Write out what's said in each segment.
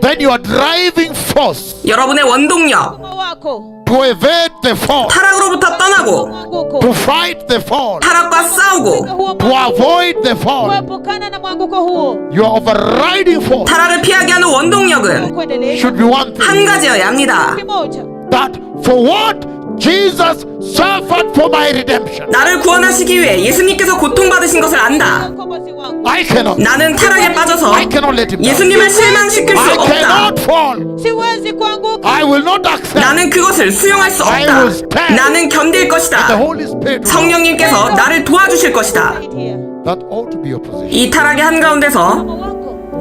then your driving force 여러분의 원동력, to evade the fall, 타락으로부터 떠나고 to fight the fall, 타락과 싸우고 to avoid the fall, your overriding force 타락을 피하게 하는 원동력은 should be one 한 thing, 가지여야 합니다. that for what Jesus suffered for my redemption, 나를 구원하시기 위해 예수님께서 고통받으신 것을 안다. I cannot 타락에 빠져서 let him down. 예수님을 실망시킬 수 I 없다. cannot fall. I will not accept. 나는 그것을 수용할 수 I 없다. will stand. 나는 견딜 The 것이다. Holy Spirit, 성령님께서 나를 도와주실 것이다. that ought to be your position 이 타락의 한가운데서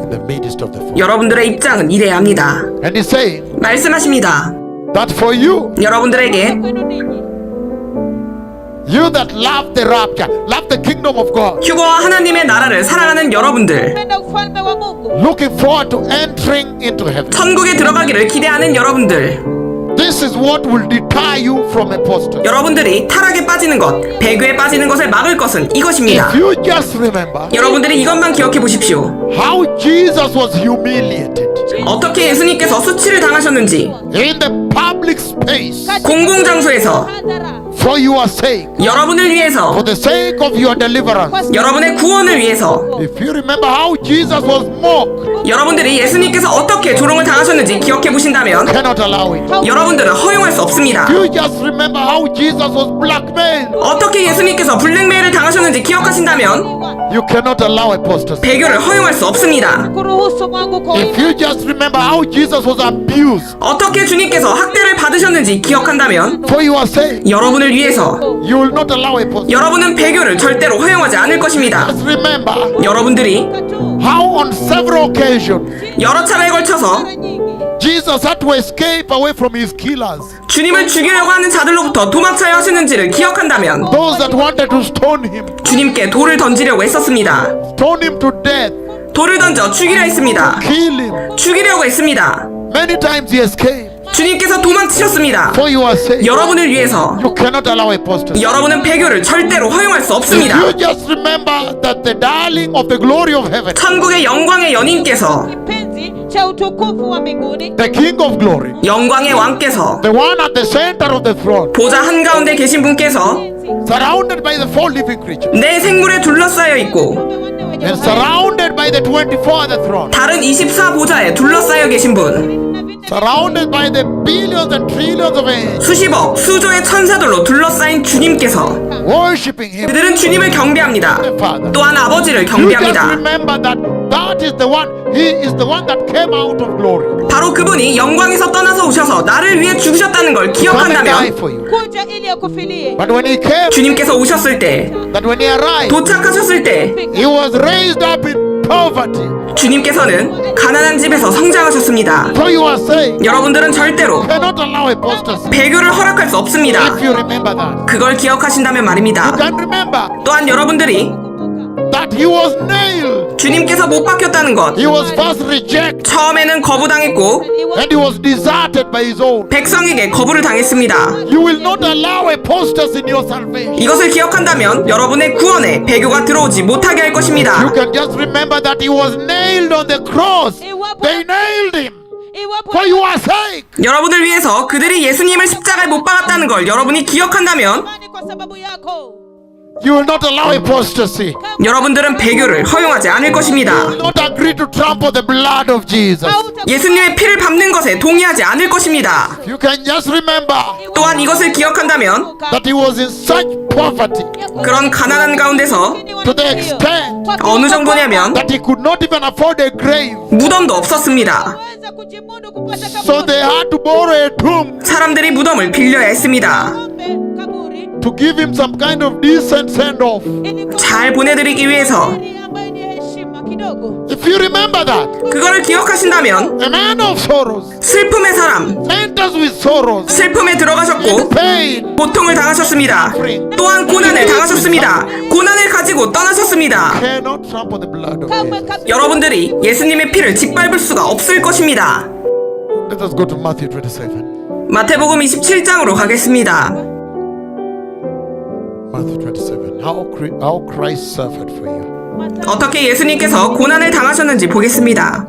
in the midst of the fall. 여러분들의 입장은 이래야 합니다. And he's saying 말씀하십니다. that for you, 여러분들에게 you that love the rapture, love the kingdom of God, 휴거와 하나님의 나라를 사랑하는 여러분들, looking forward to entering into heaven, 천국에 들어가기를 기대하는 여러분들, this is what will deter you from apostasy. 여러분들이 타락에 빠지는 것, 배교에 빠지는 것을 막을 것은 이것입니다. If you just remember 여러분들이 이것만 기억해 보십시오. how Jesus was humiliated 어떻게 예수님께서 수치를 당하셨는지 in the public space 공공장소에서 for your sake, 여러분을 for 위해서, the sake of your deliverance. 여러분의 구원을 위해서, If you remember how Jesus was mocked, 여러분들이 예수님께서 어떻게 조롱을 당하셨는지 기억해 보신다면 cannot allow it. 여러분들은 허용할 수 없습니다. You just remember how Jesus was blackmailed, 어떻게 예수님께서 블랙메일을 당하셨는지 기억하신다면 you cannot allow apostasy. 배교를 허용할 수 없습니다. If you just remember how Jesus was abused 어떻게 주님께서 학대를 받으셨는지 기억한다면 for your sake, 여러분을 위해서 you will not allow apostasy. 여러분은 배교를 절대로 허용하지 않을 것입니다. Just remember 여러분들이 how on several occasions 여러 차례에 걸쳐서 Jesus had to escape away from his killers, 주님을 죽이려고 하는 자들로부터 도망쳐야 하셨는지를 기억한다면 those that wanted to stone him, 주님께 돌을 던지려고 했었습니다. stone him to death, 돌을 던져 죽이려 했습니다. kill him. 죽이려고 했습니다. Many times he escaped 주님께서 도망치셨습니다. for your sake. 여러분을 위해서 You cannot allow apostasy. 여러분은 배교를 절대로 허용할 수 If 없습니다. you just remember that the darling of the glory of heaven, 천국의 영광의 연인께서, the King of glory, 영광의 왕께서, the one at the center of the throne, 보좌 한가운데 계신 분께서 surrounded by the four living creatures, 내 생물에 둘러싸여 있고 and surrounded by the 24 at the throne, 다른 24 보좌에 둘러싸여 계신 분, surrounded by the billions and trillions of angels, 수십억, 수조의 천사들로 둘러싸인 주님께서 worshiping him, 그들은 주님을 경배합니다. the Father. 또한 아버지를 You just 경배합니다. remember that that is the one, he is the one that came out of glory. 바로 그분이 영광에서 떠나서 오셔서 나를 위해 죽으셨다는 걸 Come and die 기억한다면 for you. But when he came, 주님께서 오셨을 때, that when he arrived, 도착하셨을 때 he was raised up in poverty 주님께서는 가난한 집에서 성장하셨습니다. for your sake. 여러분들은 절대로 Cannot allow apostasy. 배교를 허락할 수 없습니다. If you remember that, 그걸 기억하신다면 말입니다. can remember 또한 여러분들이 that he was nailed. 주님께서 못 박혔다는 것, He was first rejected 처음에는 거부당했고 and he was deserted by his own. 백성에게 거부를 당했습니다. You will not allow apostasy in your salvation. 이것을 기억한다면 여러분의 구원에 배교가 들어오지 못하게 할 You 것입니다. can just remember that he was nailed on the cross. They nailed him for your sake. 여러분을 위해서 그들이 예수님을 십자가에 못 박았다는 걸 여러분이 기억한다면 You will not allow apostasy. 여러분들은 배교를 허용하지 않을 것입니다. You will not agree to trample the blood of Jesus. 예수님의 피를 밟는 것에 동의하지 않을 것입니다. You can just remember 또한 이것을 기억한다면 that he was in such poverty 그런 가난한 가운데서 to the extent 어느 정도냐면 that he could not even afford a grave. 무덤도 없었습니다. So they had to borrow a tomb 사람들이 무덤을 빌려야 했습니다. to give him some kind of decent send-off. 잘 보내드리기 위해서 If you remember that, 그거를 기억하신다면 a man of sorrows 슬픔의 사람, enters with sorrows, 슬픔에 들어가셨고 pain, 고통을 당하셨습니다. 또한 고난을 당하셨습니다. 고난을 가지고 떠나셨습니다. cannot trample the blood of Jesus. 여러분들이 예수님의 피를 짓밟을 수가 없을 것입니다. Let us go to Matthew 27. 마태복음 27장으로 가겠습니다. Matthew 27. How Christ suffered for you. 어떻게 예수님께서 고난을 당하셨는지 보겠습니다.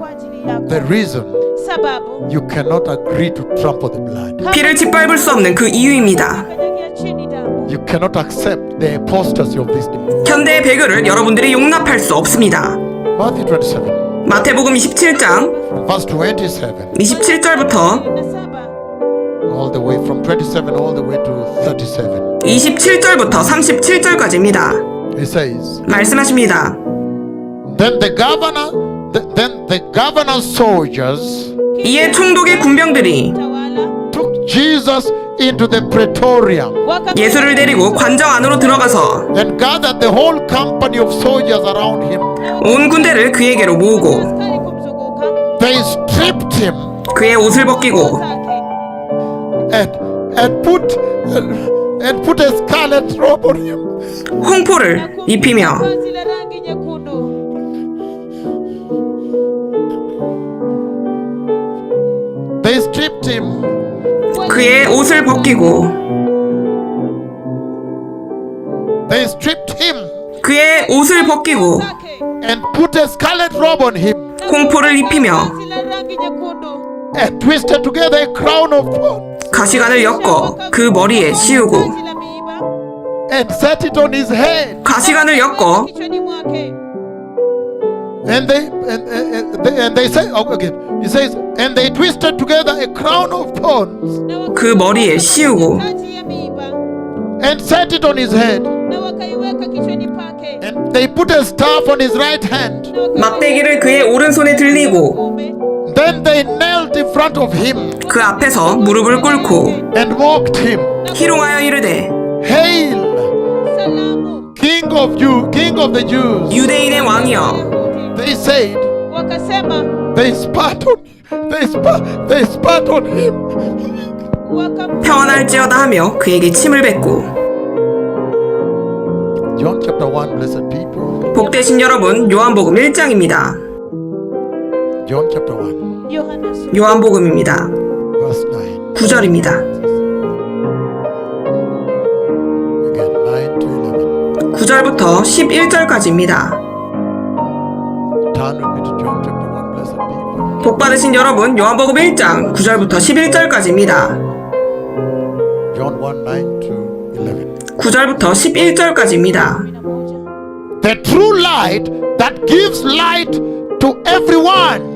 The reason sababu you cannot agree to trample the blood. 피를 짓밟을 수 없는 그 이유입니다. kanyagia chini damu. You cannot accept the apostasy of this demon. 현대의 배교를 여러분들이 용납할 수 없습니다. Matthew 27, 마태복음 27장 verse 27, 27절부터 27 all the way from 27 all the way to 37. 27절부터 37절까지입니다. It says, 말씀하십니다. then the governor's soldiers 이에 총독의 군병들이 tawala took Jesus into the praetorium 예수를 데리고 관정 안으로 들어가서 and gathered the whole company of soldiers around him. 온 군대를 그에게로 모으고 askari kumzunguka They stripped him 그의 옷을 벗기고 zake and put a scarlet robe on him. 홍포를 입히며 vazi la rangi nyekundu They stripped him 그의 옷을 벗기고 They stripped him 그의 옷을 벗기고 zake and put a scarlet robe on him 홍포를 입히며 vazi la rangi nyekundu and twisted together a crown of thorns 가시관을 엮어 그 머리에 씌우고 vazi la miiba and set it on his head. 가시관을 엮어 kichwani mwake And they say, again, he says, and they twisted together a crown of thorns na 그 머리에 씌우고 taji ya miiba and set it on his head. na wakaiweka kichwani pake And they put a staff on his right hand. 막대기를 그의 오른손에 들리고 kuume Then they knelt in front of him 그 앞에서 무릎을 꿇고 and mocked him. 희롱하여 이르되 Hail, salamu King of the Jews. 유대인의 왕이여 They said, wakasema they spat on him. 평안할지어다 하며 그에게 침을 뱉고 John chapter 1, blessed people. 복되신 여러분 요한복음 1장입니다. John chapter 1, Yohana sura 요한복음입니다. verse 9. 9절입니다. Again, 9 to 11. 9절부터 11절까지입니다. Turn with me to John chapter 1, blessed people. 복받으신 여러분 요한복음 1장 9절부터 11절까지입니다. John 1, 9 to 11. 9절부터 11절까지입니다. The true light that gives light to everyone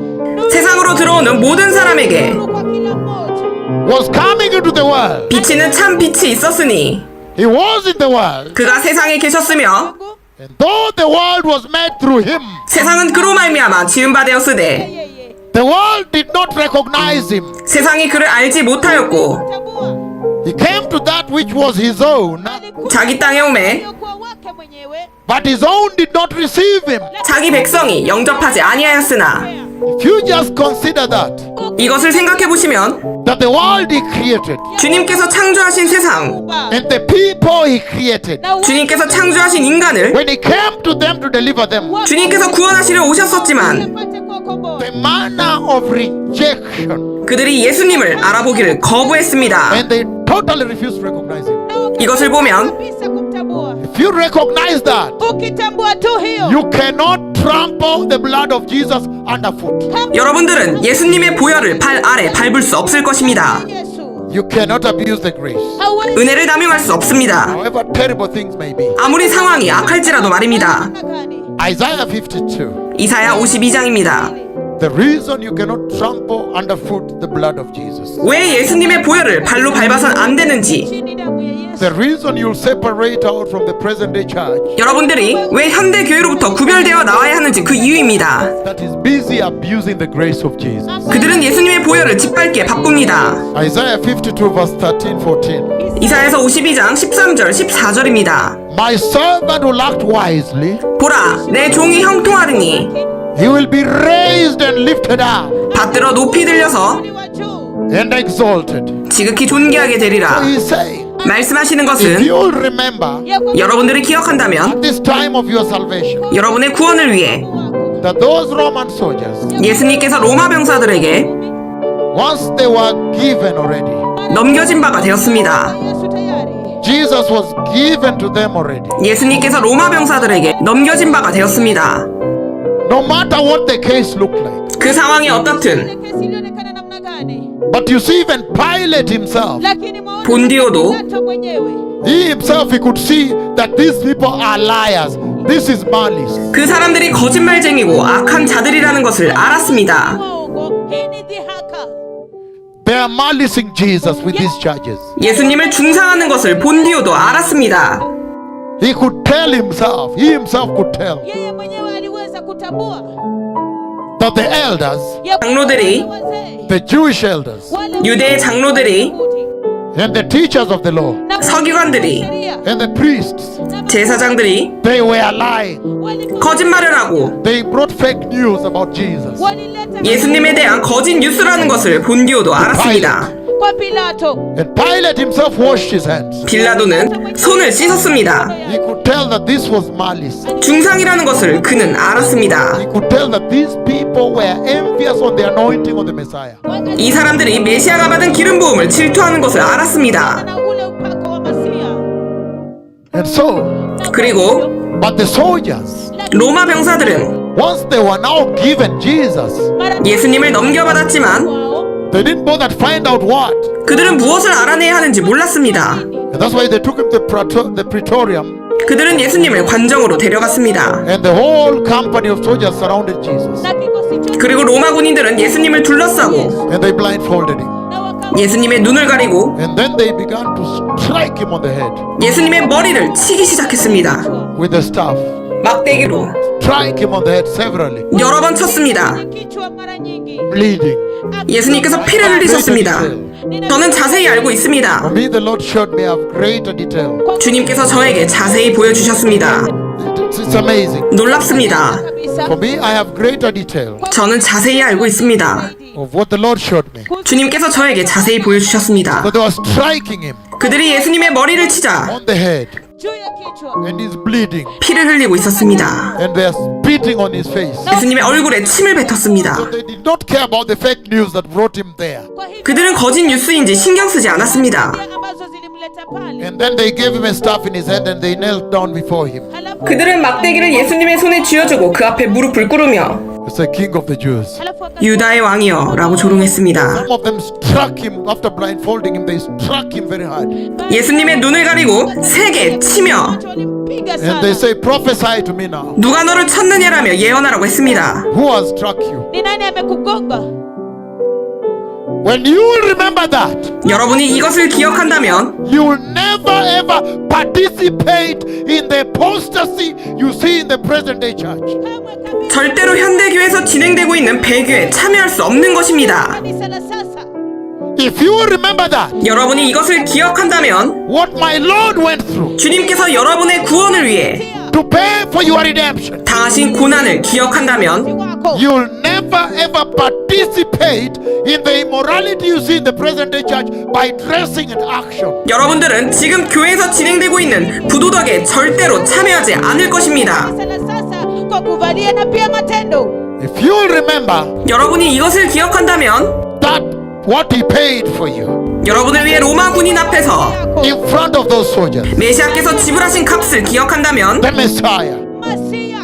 세상으로 들어오는 모든 사람에게 kwa kila mmoja was coming into the world. 비치는 참 빛이 있었으니 He was in the world. 그가 세상에 계셨으며 And though the world was made through him, 세상은 그로 말미암아 지은 바 되었으되 yeye the world did not recognize him. 세상이 그를 알지 못하였고 tambua He came to that which was his own, 자기 땅에 오매 kwa wake mwenyewe but his own did not receive him. 자기 백성이 영접하지 아니하였으나 If you just consider that, 이것을 생각해 보시면 that the world he created 주님께서 창조하신 세상 and the people he created, 주님께서 창조하신 인간을 when he came to them to deliver them, 주님께서 구원하시려 오셨었지만 pate kuwakomboa the manner of rejection, 그들이 예수님을 알아보기를 거부했습니다. and they totally refused to recognize him. 이것을 보면 kabisa kumtambua If you recognize that, ukitambua tu hiyo you cannot trample the blood of Jesus underfoot. 여러분들은 예수님의 보혈을 발 아래 밟을 수 없을 것입니다. Yesu You cannot abuse the grace, hauwezi 은혜를 남용할 수 없습니다. however terrible things may be. 아무리 상황이 악할지라도 말입니다. namna gani Isaiah 52. 이사야 52장입니다. The reason you cannot trample underfoot the blood of Jesus. 왜 예수님의 보혈을 발로 밟아선 안 되는지, chini damu ya Yesu The reason you'll separate out from the present day church 여러분들이 왜 현대 교회로부터 구별되어 나와야 하는지 그 이유입니다. that is busy abusing the grace of Jesus. 그들은 예수님의 보혈을 짓밟기에 바쁩니다. Isaiah 52 verse 13, 14. 이사야서 52장 13절 14절입니다. My servant will act wisely. 보라, 내 종이 형통하리니 He will be raised and lifted up 받들어 높이 들려서 wa juu and exalted. 지극히 존귀하게 되리라. He is saying, 말씀하시는 if 것은 you'll remember ya kwamba 여러분들이 기억한다면 at this time of your salvation 여러분의 구원을 위해 wako that those Roman soldiers, 예수님께서 로마 병사들에게 once they were given already, 넘겨진 바가 되었습니다. Yesu tayari Jesus was given to them already. 예수님께서 로마 병사들에게 넘겨진 바가 되었습니다. no matter what the case looked like. 그 상황이 어떻든 kesi ilionekana namna gani, But you see, even Pilate himself, lakini mwaona 본디오도 Pilato mwenyewe he himself, he could see that these people are liars. This is malice. 그 사람들이 거짓말쟁이고 악한 자들이라는 것을 알았습니다. waongo, hii ni dhihaka. They are malicing Jesus with these charges. 예수님을 중상하는 것을 본디오도 알았습니다. He could tell himself, he himself could tell Yeye mwenyewe aliweza kutambua that the elders, ya 장로들이 wazee, the Jewish elders, wale 유대의 장로들이 and the teachers of the law, na 서기관들이 sheria, and the priests, 제사장들이 they were lying. walikuwa- 거짓말을 하고 They brought fake news about Jesus. walileta 예수님에 대한 거짓 뉴스라는 것을 본디오도 알았습니다. kwa Pilato. And Pilate himself washed his hands. 빌라도는 손을 씻었습니다. He could tell that this was malice. 중상이라는 것을 그는 알았습니다. He could tell that these people were envious on the anointing of the Messiah. 이 사람들이 메시아가 받은 기름 부음을 질투하는 것을 알았습니다. Na ule upako wa Masia. And so, 그리고 but the soldiers, 로마 병사들은 once they were now given Jesus, Mara 예수님을 넘겨받았지만 wao they didn't bother to find out what. 그들은 무엇을 알아내야 하는지 몰랐습니다. And that's why they took him to the praetorium, 그들은 예수님을 관정으로 데려갔습니다. and the whole company of soldiers surrounded Jesus. na kikosi chote 그리고 로마 군인들은 예수님을 둘러싸고 And they blindfolded him. na waka 예수님의 눈을 가리고 And then they began to strike him on the head 예수님의 머리를 치기 시작했습니다. with the staff. 막대기로 Strike him on the head severally, 여러 번 쳤습니다. kichwa mara nyingi. bleeding. 예수님께서 피를 흘리셨습니다. 저는 자세히 알고 For 있습니다. me, the Lord showed me of greater detail. 주님께서 저에게 자세히 보여주셨습니다. It's amazing. 놀랍습니다. Kabisa. For me, I have greater detail 저는 자세히 알고 있습니다. of what the Lord showed me. 주님께서 저에게 자세히 보여주셨습니다. So they were striking him 그들이 예수님의 머리를 치자 on the head, juu ya kichwa. and he's bleeding, 피를 흘리고 있었습니다. and they're spitting on his face. 예수님의 얼굴에 침을 뱉었습니다. So they did not care about the fake news that brought him there. Kwa hivyo 그들은 거짓 뉴스인지 신경 쓰지 않았습니다. njia ambazo zilimleta pale. And then they gave him a staff in his hand, and they knelt down before him. Halafu 그들은 막대기를 예수님의 손에 쥐어주고 그 앞에 무릎을 꿇으며 It's the King of the Jews. 유다의 왕이여 라고 조롱했습니다. Some of them struck him after blindfolding him. They struck him very hard, 예수님의 눈을 가리고 세게 치며 walimpiga and they sana. say, "Prophesy to me now. 누가 너를 쳤느냐라며 예언하라고 했습니다. Who has struck you?" Ni nani amekugonga? When you will remember that, 여러분이 이것을 기억한다면 you will never ever participate in the apostasy you see in the present day church. Kamwe kabisa 절대로 현대교회에서 진행되고 있는 배교에 참여할 수 없는 것입니다. kanisa la sasa. If you will remember that, 여러분이 이것을 기억한다면 what my Lord went through 주님께서 여러분의 구원을 위해 to pay for your redemption, 당하신 고난을 기억한다면 wako you will never ever participate in the immorality you see in the present day church by dressing and action. 여러분들은 지금 교회에서 진행되고 있는 부도덕에 절대로 참여하지 않을 것입니다. kanisa la sasa kwa kuvalia na pia matendo. If you will remember 여러분이 이것을 기억한다면 that what he paid for you 여러분을 위해 로마 군인 앞에서 in front of those soldiers, 메시아께서 지불하신 값을 기억한다면 the Messiah, Masia.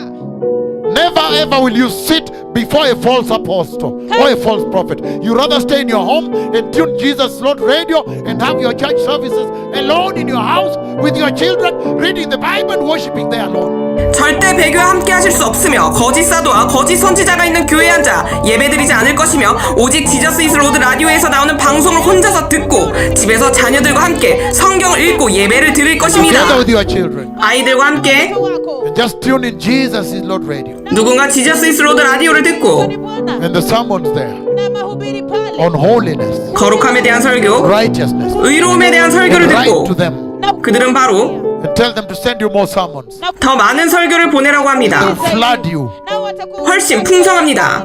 never ever will you sit before a false apostle or a false prophet. You rather stay in your home and tune Jesus Lord radio and have your church services alone in your house with your children, reading the Bible and worshiping there alone. 절대 배교와 함께 하실 수 없으며 거짓 사도와 거짓 선지자가 있는 교회에 앉아 예배드리지 않을 것이며 오직 지저스 이즈 로드 라디오에서 나오는 방송을 혼자서 듣고 집에서 자녀들과 함께 성경을 읽고 예배를 드릴 것입니다. Together with your children. 아이들과 함께 wako. And just tune in Jesus is Lord radio. 누군가 지저스 이즈 로드 라디오를 듣고 Ni Bwana And the sermons there na mahubiri pale. on holiness, 거룩함에 대한 설교, righteousness, 의로움에 대한 설교를 and right 듣고 to them. Na 그들은 바로 And tell them to send you more sermons. 더 많은 설교를 보내라고 They'll 합니다. flood you na watakuwa 훨씬 풍성합니다.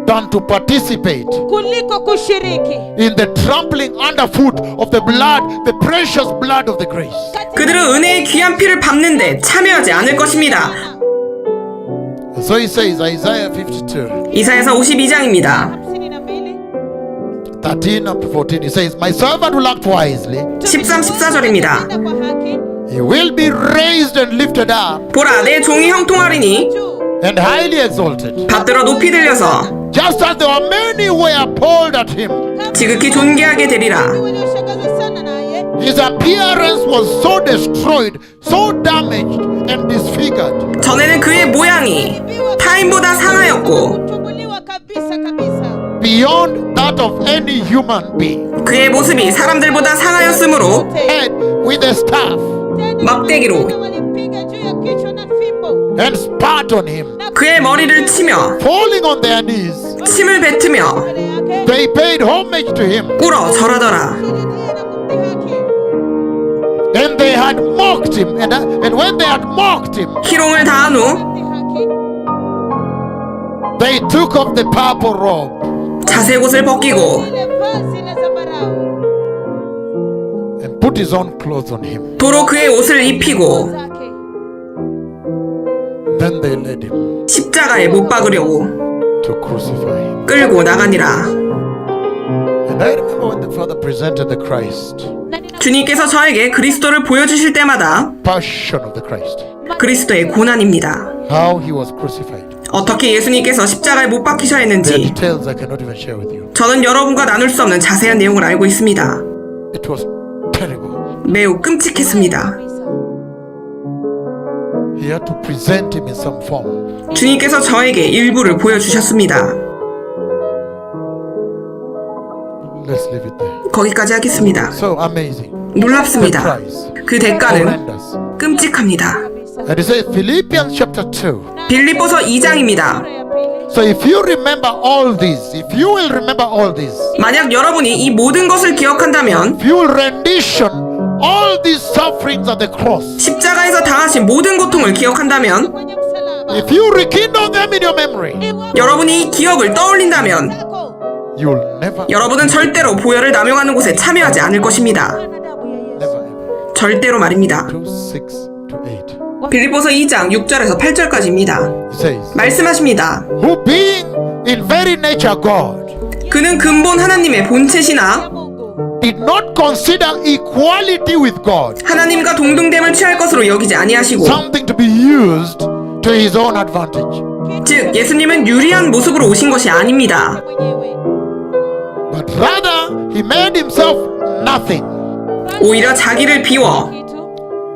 than to participate kuliko kushiriki in the trampling underfoot of the blood, the precious blood of the grace. 그들은 은혜의 귀한 피를 밟는데 참여하지 않을 것입니다. And so he says, Isaiah 52, 이사야서 52장입니다. 52 13 up to 14, he says, "My servant will act wisely. 13, 14절입니다. kwa haki He will be raised and lifted up, 보라 내 종이 형통하리니 juu and highly exalted. 받들어 높이 들려서 Just as there were many who were appalled at him, 지극히 존귀하게 되리라. walioshangazwa sana naye. his appearance was so destroyed, so damaged and disfigured, 전에는 그의 모양이 타인보다 상하였고 Kuchubuliwa kabisa kabisa. beyond that of any human being. 그의 모습이 사람들보다 상하였으므로 Head with a staff 막대기로 walimpiga juu ya kichwa na fimbo. and spat on him. 그의 머리를 치며 Falling on their knees, 침을 뱉으며 Mbele yake they paid homage to him, 꿇어 절하더라. sujudia na kumdhihaki. and they had mocked him. And when they had mocked him, 희롱을 다한 후 Kumdhihaki. they took off the purple robe 자색 옷을 벗기고 Ile vazi la zambarau and put his own clothes on him. 도로 그의 옷을 입히고 zake. Then they led him 십자가에 못 박으려고 to crucify him. 끌고 나가니라. And I remember when the Father presented the Christ, 주님께서 저에게 그리스도를 보여주실 때마다 passion of the Christ, 그리스도의 고난입니다. how he was crucified. 어떻게 예수님께서 십자가에 못 박히셔야 The 했는지 details I cannot even share with you. 저는 여러분과 나눌 수 없는 자세한 내용을 알고 있습니다. It was terrible. 매우 끔찍했습니다. He had to present him in some form. 주님께서 저에게 일부를 보여주셨습니다. Let's leave it there. 거기까지 하겠습니다. So amazing. The 놀랍습니다. price. 그 대가는 Horrendous. 끔찍합니다. And it says Philippians chapter 2. 빌립보서 2장입니다. So if you remember all this, if you will remember all this, 만약 여러분이 이 모든 것을 기억한다면 if you will rendition all these sufferings at the cross, 십자가에서 당하신 모든 고통을 기억한다면 Kwenye msalaba. if you rekindle them in your memory, Iwapo 여러분이 이 기억을 떠올린다면 yako you'll never, 여러분은 절대로 보혈을 남용하는 곳에 참여하지 않을 것입니다. na damu ya Yesu. never ever. 절대로 말입니다. 2, 6 to 8. 빌립보서 2장 6절에서 8절까지입니다. It says, 말씀하십니다. who being in very nature God, 그는 근본 하나님의 본체시나 Mungu. did not consider equality with God 하나님과 동등됨을 취할 것으로 여기지 아니하시고 something to be used to his own advantage, 즉 예수님은 유리한 모습으로 오신 것이 아닙니다. Mwenyewe. but rather he made himself nothing 오히려 자기를 비워 Kitu.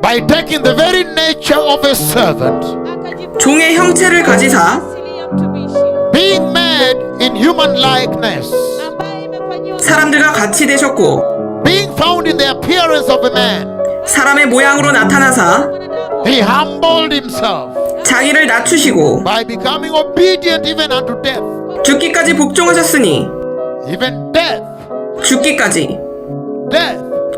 by taking the very nature of a servant, Akajifunza 종의 형체를 가지사 asili ya mtumishi. being made in human likeness, Ambaye imefanyiwa 사람들과 같이 되셨고 being found in the appearance of a man, 사람의 모양으로 나타나사 mwanadamu. he humbled himself 자기를 낮추시고 by becoming obedient even unto death, 죽기까지 복종하셨으니 even death, 죽기까지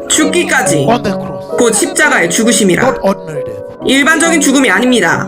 죽기까지 on the cross, 곧 십자가에 죽으심이라. not ordinary death, 일반적인 죽음이 아닙니다.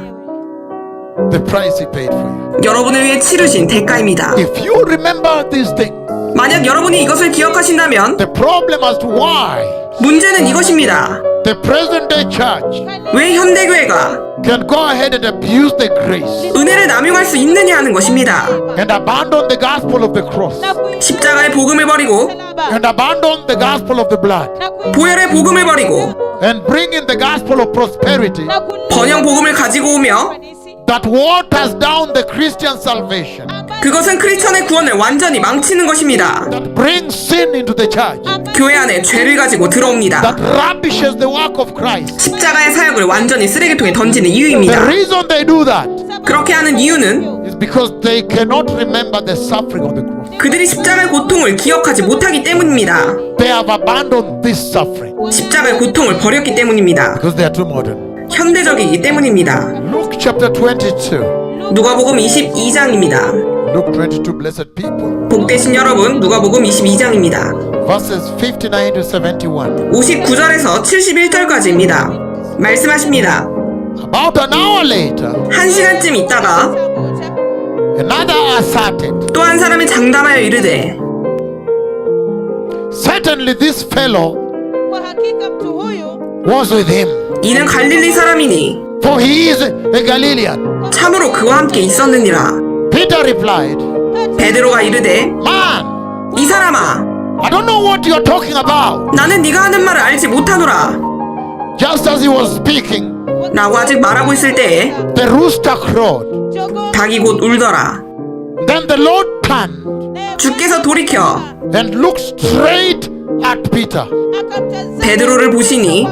the price he paid for you. 여러분을 위해 치르신 대가입니다. If you remember these things, 만약 여러분이 이것을 기억하신다면 the problem as to why 문제는 이것입니다. the present day church 왜 현대교회가 can go ahead and abuse the grace 은혜를 남용할 수 있느냐 하는 것입니다. and abandon the gospel of the cross Na kuishi 십자가의 복음을 버리고 msalaba. and abandon the gospel of the blood Na kuishi 보혈의 복음을 버리고 and bring in the gospel of prosperity na kulinda 번영 복음을 가지고 오며 kanisa that waters down the Christian salvation, ambaye 그것은 크리스천의 구원을 완전히 망치는 것입니다. that brings sin into the church, 교회 안에 죄를 가지고 들어옵니다. that rubbishes the work of Christ. 십자가의 사역을 완전히 쓰레기통에 던지는 The 이유입니다. reason they do that 그렇게 하는 이유는 is because they cannot remember the suffering of the cross. 그들이 십자가의 고통을 기억하지 못하기 때문입니다. They have abandoned this suffering 십자가의 고통을 버렸기 때문입니다. because they are too modern. 현대적이기 때문입니다. Luke chapter 22. 누가복음 22장입니다. Luke 22, blessed people. 복되신 여러분, 누가복음 22장입니다. Verses 59 to 71. 59절에서 71절까지입니다. 말씀하십니다. About an hour later, 1시간쯤 있다가 moja another asserted, 또 한 사람이 장담하여 이르되 certainly this fellow kwa hakika mtu huyu was with him, 이는 갈릴리 사람이니 for he is a Galilean. 참으로 그와 함께 있었느니라. Peter replied, 베드로가 이르되 man, 이 사람아 I don't know what you're talking about. 나는 네가 하는 말을 알지 못하노라. Just as he was speaking, 라고 아직 말하고 있을 때에 the rooster crowed. 닭이 곧 울더라. Then the Lord turned 주께서 돌이켜 and looked straight at Peter. 베드로를 보시니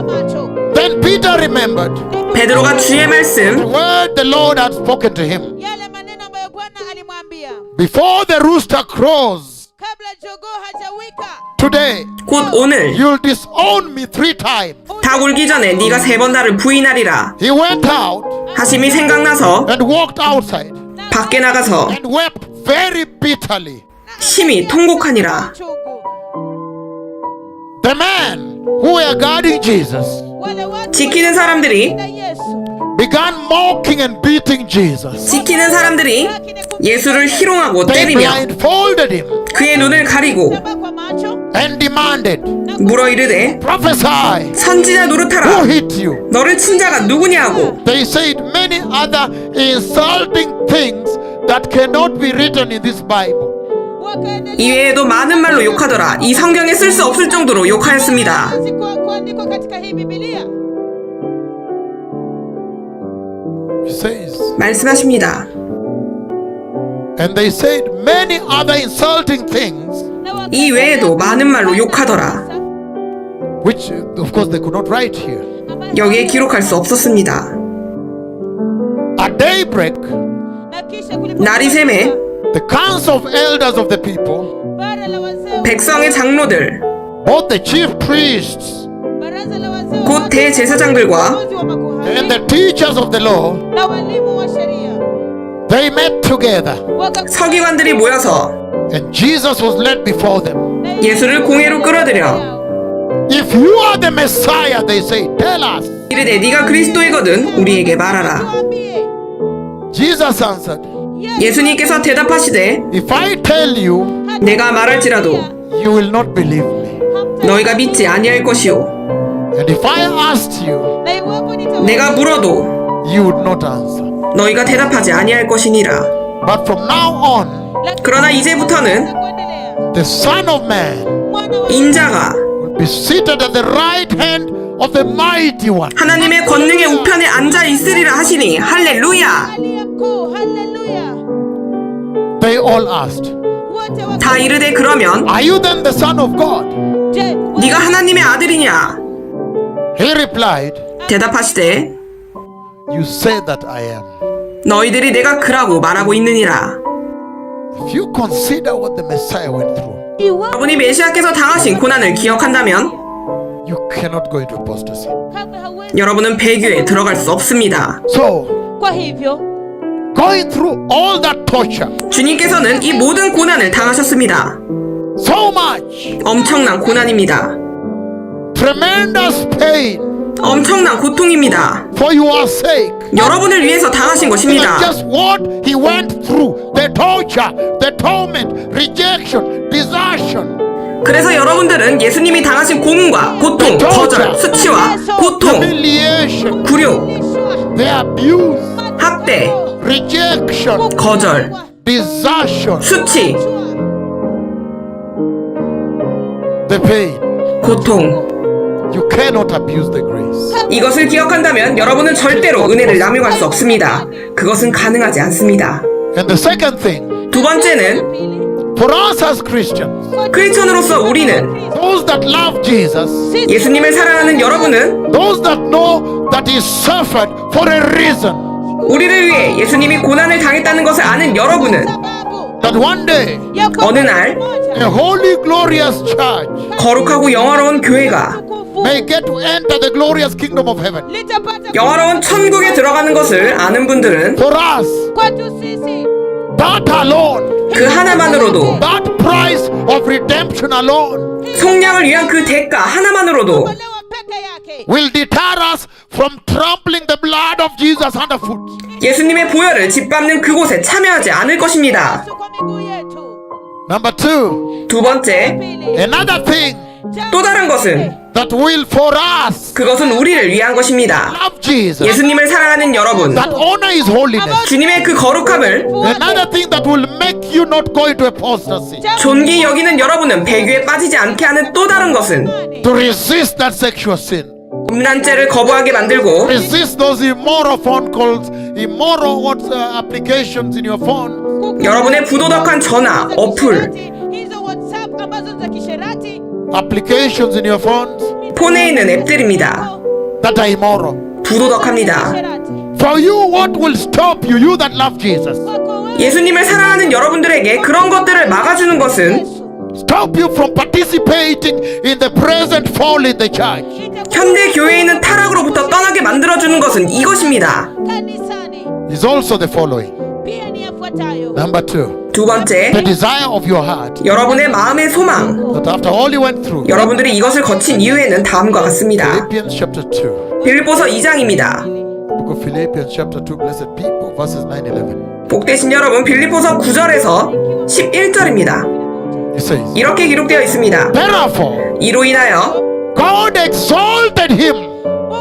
Then Peter remembered 베드로가 주의 the 말씀 word the Lord had spoken to him. yale maneno ambayo Bwana alimwambia Before the rooster crows kabla jogoo hajawika. today, 곧 오늘 you'll disown me 3 times. 닭 울기 전에 네가 3번 나를 부인하리라 He went out 하심이 생각나서 and walked outside 밖에 나가서 and wept very bitterly. 심히 통곡하니라. Chungu. The men who were guarding Jesus Wale watu 지키는 사람들이 na Yesu began mocking and beating Jesus. 지키는 사람들이 예수를 희롱하고 They 때리며 blindfolded him 그의 눈을 가리고 tazama kwa macho and demanded, 물어 이르되 prophesy, 선지자 who 노릇하라 hit you? 너를 친 자가 누구냐고. They said many other insulting things that cannot be written in this Bible. wakaendelea 이외에도 많은 말로 욕하더라. 이 성경에 쓸 수 없을 정도로 욕하였습니다. kuandikwa katika hii Biblia. He says, 말씀하십니다. and they said many other insulting things, 이 외에도 많은 말로 욕하더라. which of course they could not write here. 여기에 기록할 수 없었습니다. At daybreak, Na kisha kulipo 날이 샘에 the council of elders of the people, bara la wazee, 백성의 장로들 both the chief priests baraza la wazee 곧 wa 대제사장들과 viongozi wa makuhani and the teachers of the law, na walimu wa sheria they met together, 서기관들이 모여서 and Jesus was led before them. 예수를 공회로 끌어들여 If you are the Messiah, they say, tell us. 이르되 네가 그리스도이거든 우리에게 말하라. Tuambie. Jesus answered, 예수님께서 대답하시되 if I tell you, 내가 말할지라도 you will not believe me. 너희가 믿지 아니할 것이요 And if I asked you, Na iwapo nitawaambia, 내가 물어도 you would not answer. 너희가 대답하지 아니할 것이니라. But from now on, 그러나 이제부터는 kuendelea. the Son of Man Mwana wa 인자가 will be seated at the right hand of the Mighty One. 하나님의 권능의 우편에 앉아 있으리라 하시니 할렐루야. aliye mkuu. Haleluya. They all asked, Wote waka- 다 이르되 그러면 are you then the Son of God? Je, 네가 하나님의 아들이냐. He replied, 대답하시되 you say that I am. 너희들이 내가 그라고 말하고 있느니라. If you consider what the Messiah went through, iwapo 여러분이 메시아께서 당하신 고난을 기억한다면 you cannot go into apostasy. kamwe hauwezi. 여러분은 배교에 들어갈 수 없습니다. So, Kwa hivyo going through all that torture, 주님께서는 이 모든 고난을 당하셨습니다. so much, 엄청난 고난입니다. tremendous pain 엄청난 고통입니다. for your sake. 여러분을 위해서 당하신 And 것입니다. just what he went through, the torture, the torment, rejection, desertion, 그래서 여러분들은 예수님이 당하신 고문과 고통, 거절, 수치와 고통, humiliation, 굴욕, the abuse, 학대, rejection, 거절, desertion, 수치, the pain. 고통. You cannot abuse the grace. 이것을 기억한다면 여러분은 절대로 은혜를 남용할 수 없습니다. 그것은 가능하지 않습니다. And the second thing, 두 번째는 pili for us as Christians, 크리스천으로서 우리는 those that love Jesus, 예수님을 사랑하는 여러분은 those that know that he suffered for a reason, 우리를 위해 예수님이 고난을 당했다는 것을 아는 여러분은 sababu that one day ya kwamba 어느 날 a holy, glorious church 거룩하고 영화로운 교회가 tukufu may get to enter the glorious kingdom of heaven. litapata 영화로운 천국에 들어가는 것을 아는 분들은 For us, kwetu sisi. that alone, 그 하나만으로도 that price of redemption alone 속량을 위한 그 대가 하나만으로도 Kuokolewa peke yake will deter us from trampling the blood of Jesus underfoot. 예수님의 보혈을 짓밟는 그곳에 참여하지 않을 것입니다. Yesu kwa miguu yetu. Number two, 두 번째, Pili, another thing 또 다른 것은 that will for us 그것은 우리를 위한 것입니다. love Jesus, 예수님을 사랑하는 여러분, that honor his holiness. 주님의 그 거룩함을 Another thing that will make you not go into apostasy, 존귀 여기는 여러분은 배교에 빠지지 않게 하는 또 다른 것은 to resist that sexual sin. 음란죄를 거부하게 만들고 Resist those immoral phone calls, immoral applications in your phone, 여러분의 부도덕한 전화, 어플, hizo WhatsApp ambazo za kisherati applications in your phones 폰에 있는 앱들입니다. that are immoral. 부도덕합니다. kisherati. For you, what will stop you? You that love Jesus. Kwako wewe 예수님을 사랑하는 여러분들에게 그런 것들을 막아주는 것은 Yesu. Stop you from participating in the present fall in the church. 현대 교회에 있는 타락으로부터 떠나게 만들어주는 것은 이것입니다. Kanisani Is also the following. pia ni yafuatayo. Number 2, 두 번째, the desire of your heart. 여러분의 마음의 소망. That after all you went through. 여러분들이 이것을 거친 이유에는 다음과 같습니다. Philippians chapter 2. 빌립보서 2장입니다. Book of Philippians chapter 2, blessed people, verses 9-11. 복되신 여러분, 빌립보서 9절에서 11절입니다. It says, 이렇게 기록되어 있습니다. therefore, 이로 인하여 God exalted him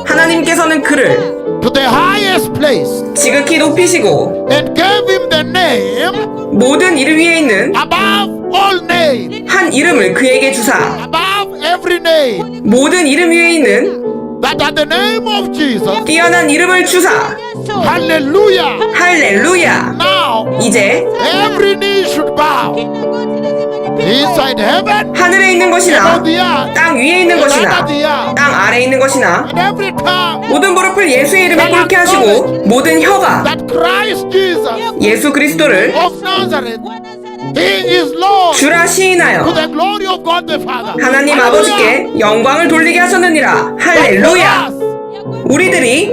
하나님께서는 그를 to the highest place 지극히 높이시고 and gave him the name 모든 이름 위에 있는 above all names, 한 이름을 그에게 주사 above every name, 모든 이름 위에 있는 that at the name of Jesus, 뛰어난 이름을 주사 Yesu. hallelujah, 할렐루야. now 이제 every knee should bow, Kila goti lazima lipigwe. inside heaven, 하늘에 있는 것이나 on the earth, 땅 위에 있는 and 것이나 under the earth, 땅 아래에 있는 것이나 and every tongue 모든 무릎을 예수의 이름에 꿇게 하시고 모든 혀가 that Christ Jesus 예수 그리스도를 of Nazareth, Wa Nazareti. he is Lord, 주라 to 시인하여 the glory of God the Father. 하나님 Hallelujah. 아버지께 영광을 돌리게 하셨느니라. But for 할렐루야. us, Ya kwamba 우리들이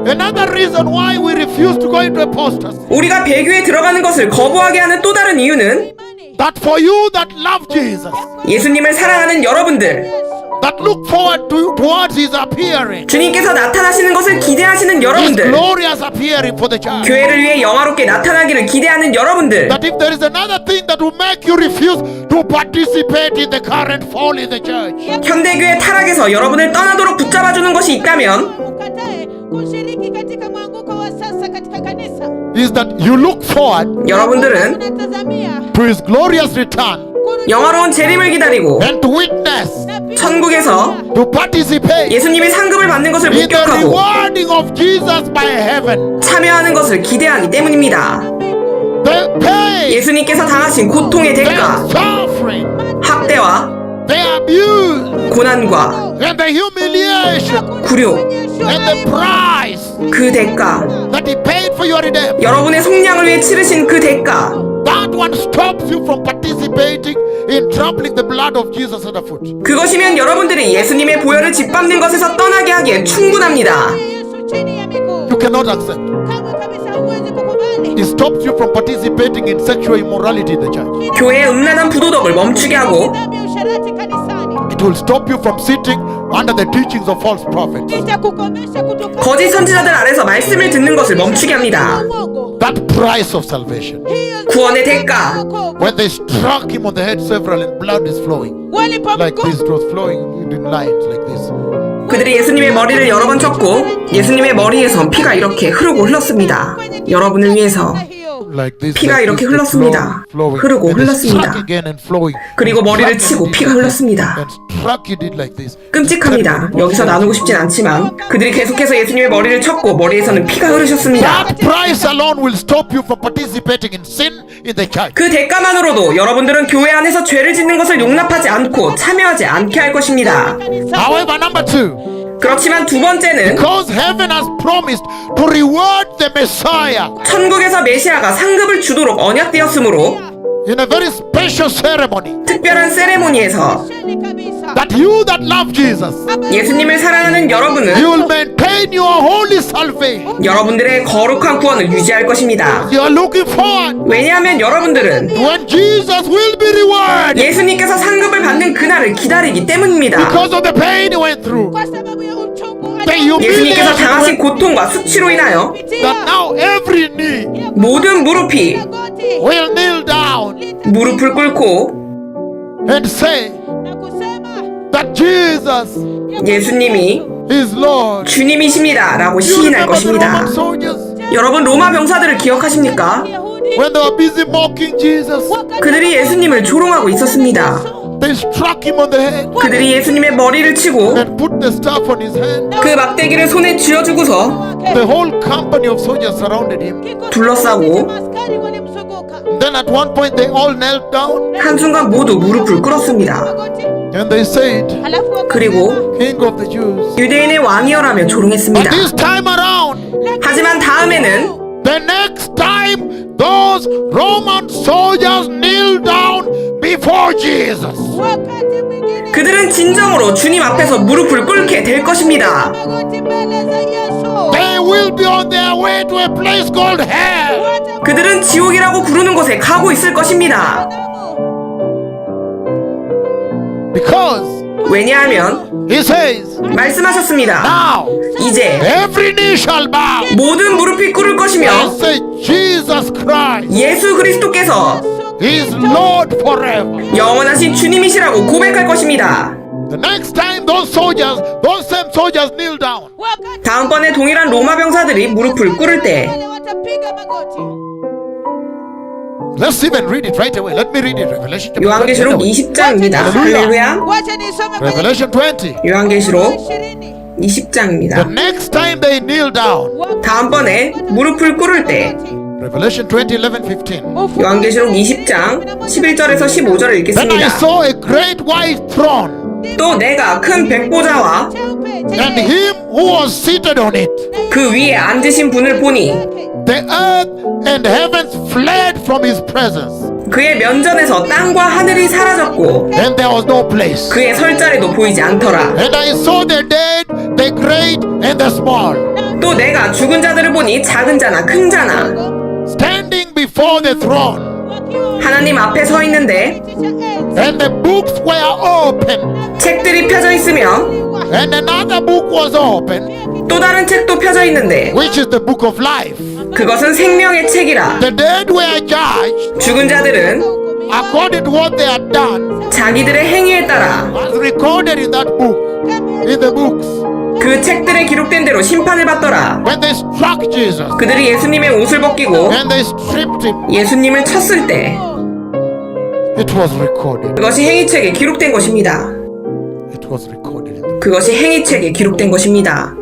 another reason why we refuse to go into apostasy, 우리가 배교에 들어가는 것을 거부하게 하는 또 다른 이유는 imani. that for you that love Jesus, 예수님을 사랑하는 여러분들, Yesu. that look forward towards his appearing, 주님께서 나타나시는 것을 기대하시는 his 여러분들, glorious appearing for the church. 교회를 위해 영화롭게 나타나기를 기대하는 여러분들, That if there is another thing that will make you refuse to participate in the current fall in the church, 현대교회 타락에서 여러분을 떠나도록 붙잡아주는 것이 있다면 Ukatae kushiriki katika mwanguko wa sasa katika kanisa. is that you look forward Unatazamia to his glorious return 영화로운 재림을 기다리고 and to witness, na pia 천국에서 to participate 예수님이 상급을 받는 것을 in the 목격하고 rewarding of Jesus by heaven. 참여하는 것을 기대하기 때문입니다. mbingu. The pain, 예수님께서 당하신 고통의 the 대가, suffering, 학대와 the abuse, 고난과 and the humiliation, 굴욕, and the price 그 대가, that he paid for your redemption. 여러분의 속량을 위해 치르신 그 대가, That one stops you from participating in trampling the blood of Jesus underfoot. 그것이면 여러분들이 예수님의 보혈을 짓밟는 것에서 떠나게 하기에 충분합니다. Yesu chini ya miguu. You cannot accept. Kamwe kabisa huwezi kukubali. It stops you from participating in sexual immorality in the church. 교회의 음란한 부도덕을 멈추게 하고 Dhambi ya usherati kanisani. It will stop you from sitting under the teachings of false prophets. Itakukomesha kutoka 거짓 선지자들 아래서 말씀을 듣는 것을 멈추게 합니다. uongo. That price of salvation. Hiyo 구원의 대가. wokovu. When they struck him on the head several and blood is flowing. Like this, it was flowing in lines like this. 그들이 예수님의 머리를 여러 번 쳤고 예수님의 머리에선 피가 이렇게 흐르고 흘렀습니다. 여러분을 위해서 Like this, 피가 like 이렇게 this, 흘렀습니다. flowing. 흐르고 And they 흘렀습니다. struck again and flowing. 그리고 머리를 Struck 치고 and 피가 did 흘렀습니다. and struck it did like this. 끔찍합니다. 여기서 나누고 싶진 않지만 그들이 계속해서 예수님의 머리를 쳤고 머리에서는 피가 흐르셨습니다. That price alone will stop you from participating in sin in the church. 그 대가만으로도 여러분들은 교회 안에서 죄를 짓는 것을 용납하지 않고 참여하지 않게 할 것입니다. However, number 2, 그렇지만 두 번째는 because heaven has promised to reward the Messiah 천국에서 메시아가 상급을 주도록 언약되었으므로 in a very special ceremony, 특별한 세레모니에서 Sheni kabisa. that you that love Jesus, 예수님을 사랑하는 you 여러분은 will maintain your holy salvation. 여러분들의 거룩한 구원을 유지할 것입니다. You are looking forward 왜냐하면 여러분들은 to when Jesus will be rewarded 예수님께서 상급을 받는 그날을 기다리기 때문입니다. because of the pain he went through, Kwa sababu ya uchungu the 예수님께서 humiliation 당하신 고통과 수치로 인하여 that now every knee 모든 무릎이 goti will kneel down 무릎을 꿇고 and say na kusema that Jesus 예수님이 is Lord. 주님이십니다 라고 You 시인할 remember the 것입니다. Roman soldiers 여러분 로마 병사들을 기억하십니까? Yahudi when they were busy mocking Jesus? wakati 그들이 예수님을 조롱하고 있었습니다. They struck him on the head 그들이 예수님의 머리를 치고 and put the staff on his hand. 그 막대기를 손에 쥐어주고서 The whole company of soldiers surrounded him. 둘러싸고 Askari walimzunguka. Then at one point they all knelt down 한순간 모두 무릎을 꿇었습니다. Magoti. and they said, Halafu wakasema, 그리고 King of the Jews. 유대인의 왕이여라며 But 조롱했습니다. this time around, 하지만 다음에는 the next time, those Roman soldiers kneel down before Jesus. wakati mwingine 그들은 진정으로 주님 앞에서 무릎을 꿇게 될 것입니다. magoti mbele za Yesu. They will be on their way to a place called hell. 그들은 지옥이라고 부르는 곳에 가고 있을 것입니다. Because 왜냐하면 he says, 말씀하셨습니다. now 이제 every knee shall bow 모든 무릎이 꿇을 것이며 and say, Jesus Christ 예수 그리스도께서 is Lord forever. 영원하신 주님이시라고 고백할 것입니다. The next time those soldiers, those same soldiers kneel down, Wakati 다음번에 동일한 로마 병사들이 무릎을 꿇을 때 wale watapiga magoti. let's even read it right away. Let me read it. Revelation chapter 요한계시록 20. 20장입니다. 할렐루야. Wacha nisome kwenye Revelation 20. 요한계시록 20. 20장입니다. The next time they kneel down, 다음번에 무릎을 꿇을 때 Revelation 20, 11, 15. 요한계시록 20장 11절에서 15절을 Then I 읽겠습니다. saw a great white throne 또 내가 큰 백보자와 and him who was seated on it. 그 위에 앉으신 분을 보니 The earth and heavens fled from his presence, 그의 면전에서 땅과 하늘이 사라졌고 and there was no place. 그의 설 자리도 보이지 않더라. And I saw the dead, the great and the small, 또 내가 죽은 자들을 보니 작은 자나 큰 자나 standing before the throne, 하나님 앞에 서 있는데 and the books were open, 책들이 펴져 있으며 and another book was open, 또 다른 책도 펴져 있는데 which is the book of life. 그것은 생명의 책이라. The dead were judged 죽은 자들은 according to what they had done, 자기들의 행위에 따라 as recorded in that book, in the books. 그 책들에 기록된 대로 심판을 받더라. When they struck Jesus 그들이 예수님의 옷을 벗기고 and they stripped him, 예수님을 쳤을 때 it was recorded. 그것이 행위책에 기록된 것입니다. It was recorded in the book. 그것이 행위책에 기록된 것입니다.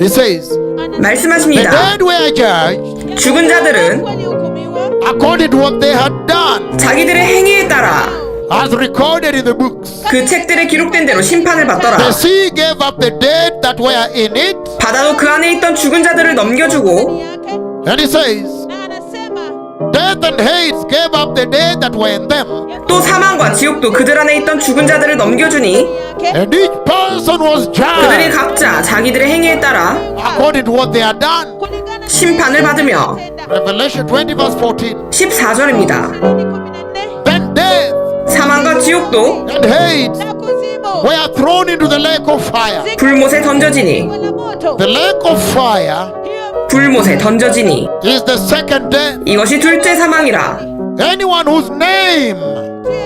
He says, the 말씀하십니다. dead were judged 죽은 자들은 walihukumiwa according to what they had done, 자기들의 행위에 따라 as recorded in the books. 그 책들에 기록된 대로 심판을 받더라. The sea gave up the dead that were in it. 바다도 그 안에 있던 죽은 자들을 넘겨주고 yake And he says, na anasema death and Hades gave up the dead that were in them. 또 사망과 지옥도 그들 안에 있던 죽은 자들을 넘겨주니 yake And each person was 그들이 judged 각자 자기들의 행위에 따라 according to what they had done. kulingana 심판을 받으며 Revelation 20 verse 14. 14절입니다. 14 Then death 사망과 지옥도 and Hades na kuzimu were thrown into the lake of fire. 불못에 던져지니 wala moto The lake of fire hiyo 불못에 던져지니 is the second death. 이것이 둘째 사망이라. Anyone whose name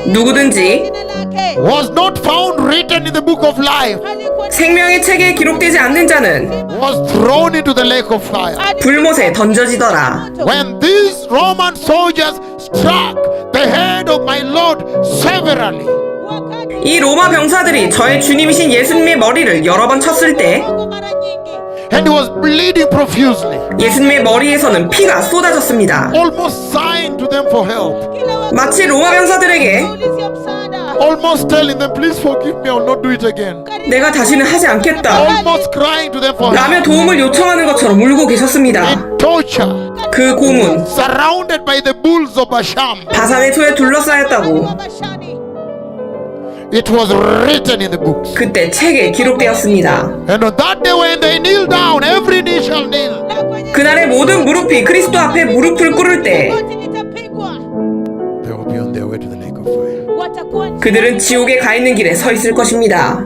누구든지 jina lake was not found written in the book of life halikuwa 생명의 책에 기록되지 않는 자는 was thrown into the lake of fire. 불못에 던져지더라. When these Roman soldiers struck the head of my Lord severally, wakati 이 로마 병사들이 저의 주님이신 예수님의 머리를 여러 번 쳤을 때 Mungu mara nyingi and he was bleeding profusely, 예수님의 머리에서는 피가 쏟아졌습니다. almost signed to them for help, kila wakati 마치 로마 병사들에게 ulizia msaada almost telling them, please forgive me, I will not do it again, 내가 다시는 하지 않겠다 almost crying to them for 라며 help, 도움을 요청하는 것처럼 울고 계셨습니다. in torture, 그 고문 surrounded by the bulls of Basham. 바산의 소에 둘러싸였다고 Bashani It was written in the books. 그때 책에 기록되었습니다. And on that day when they kneel down, every knee shall kneel. na kwenye 그날의 모든 무릎이 그리스도 앞에 무릎을 꿇을 때 goti litapigwa They will be on their way to the lake of fire. watakuwa 그들은 지옥에 가 있는 길에 서 있을 것입니다.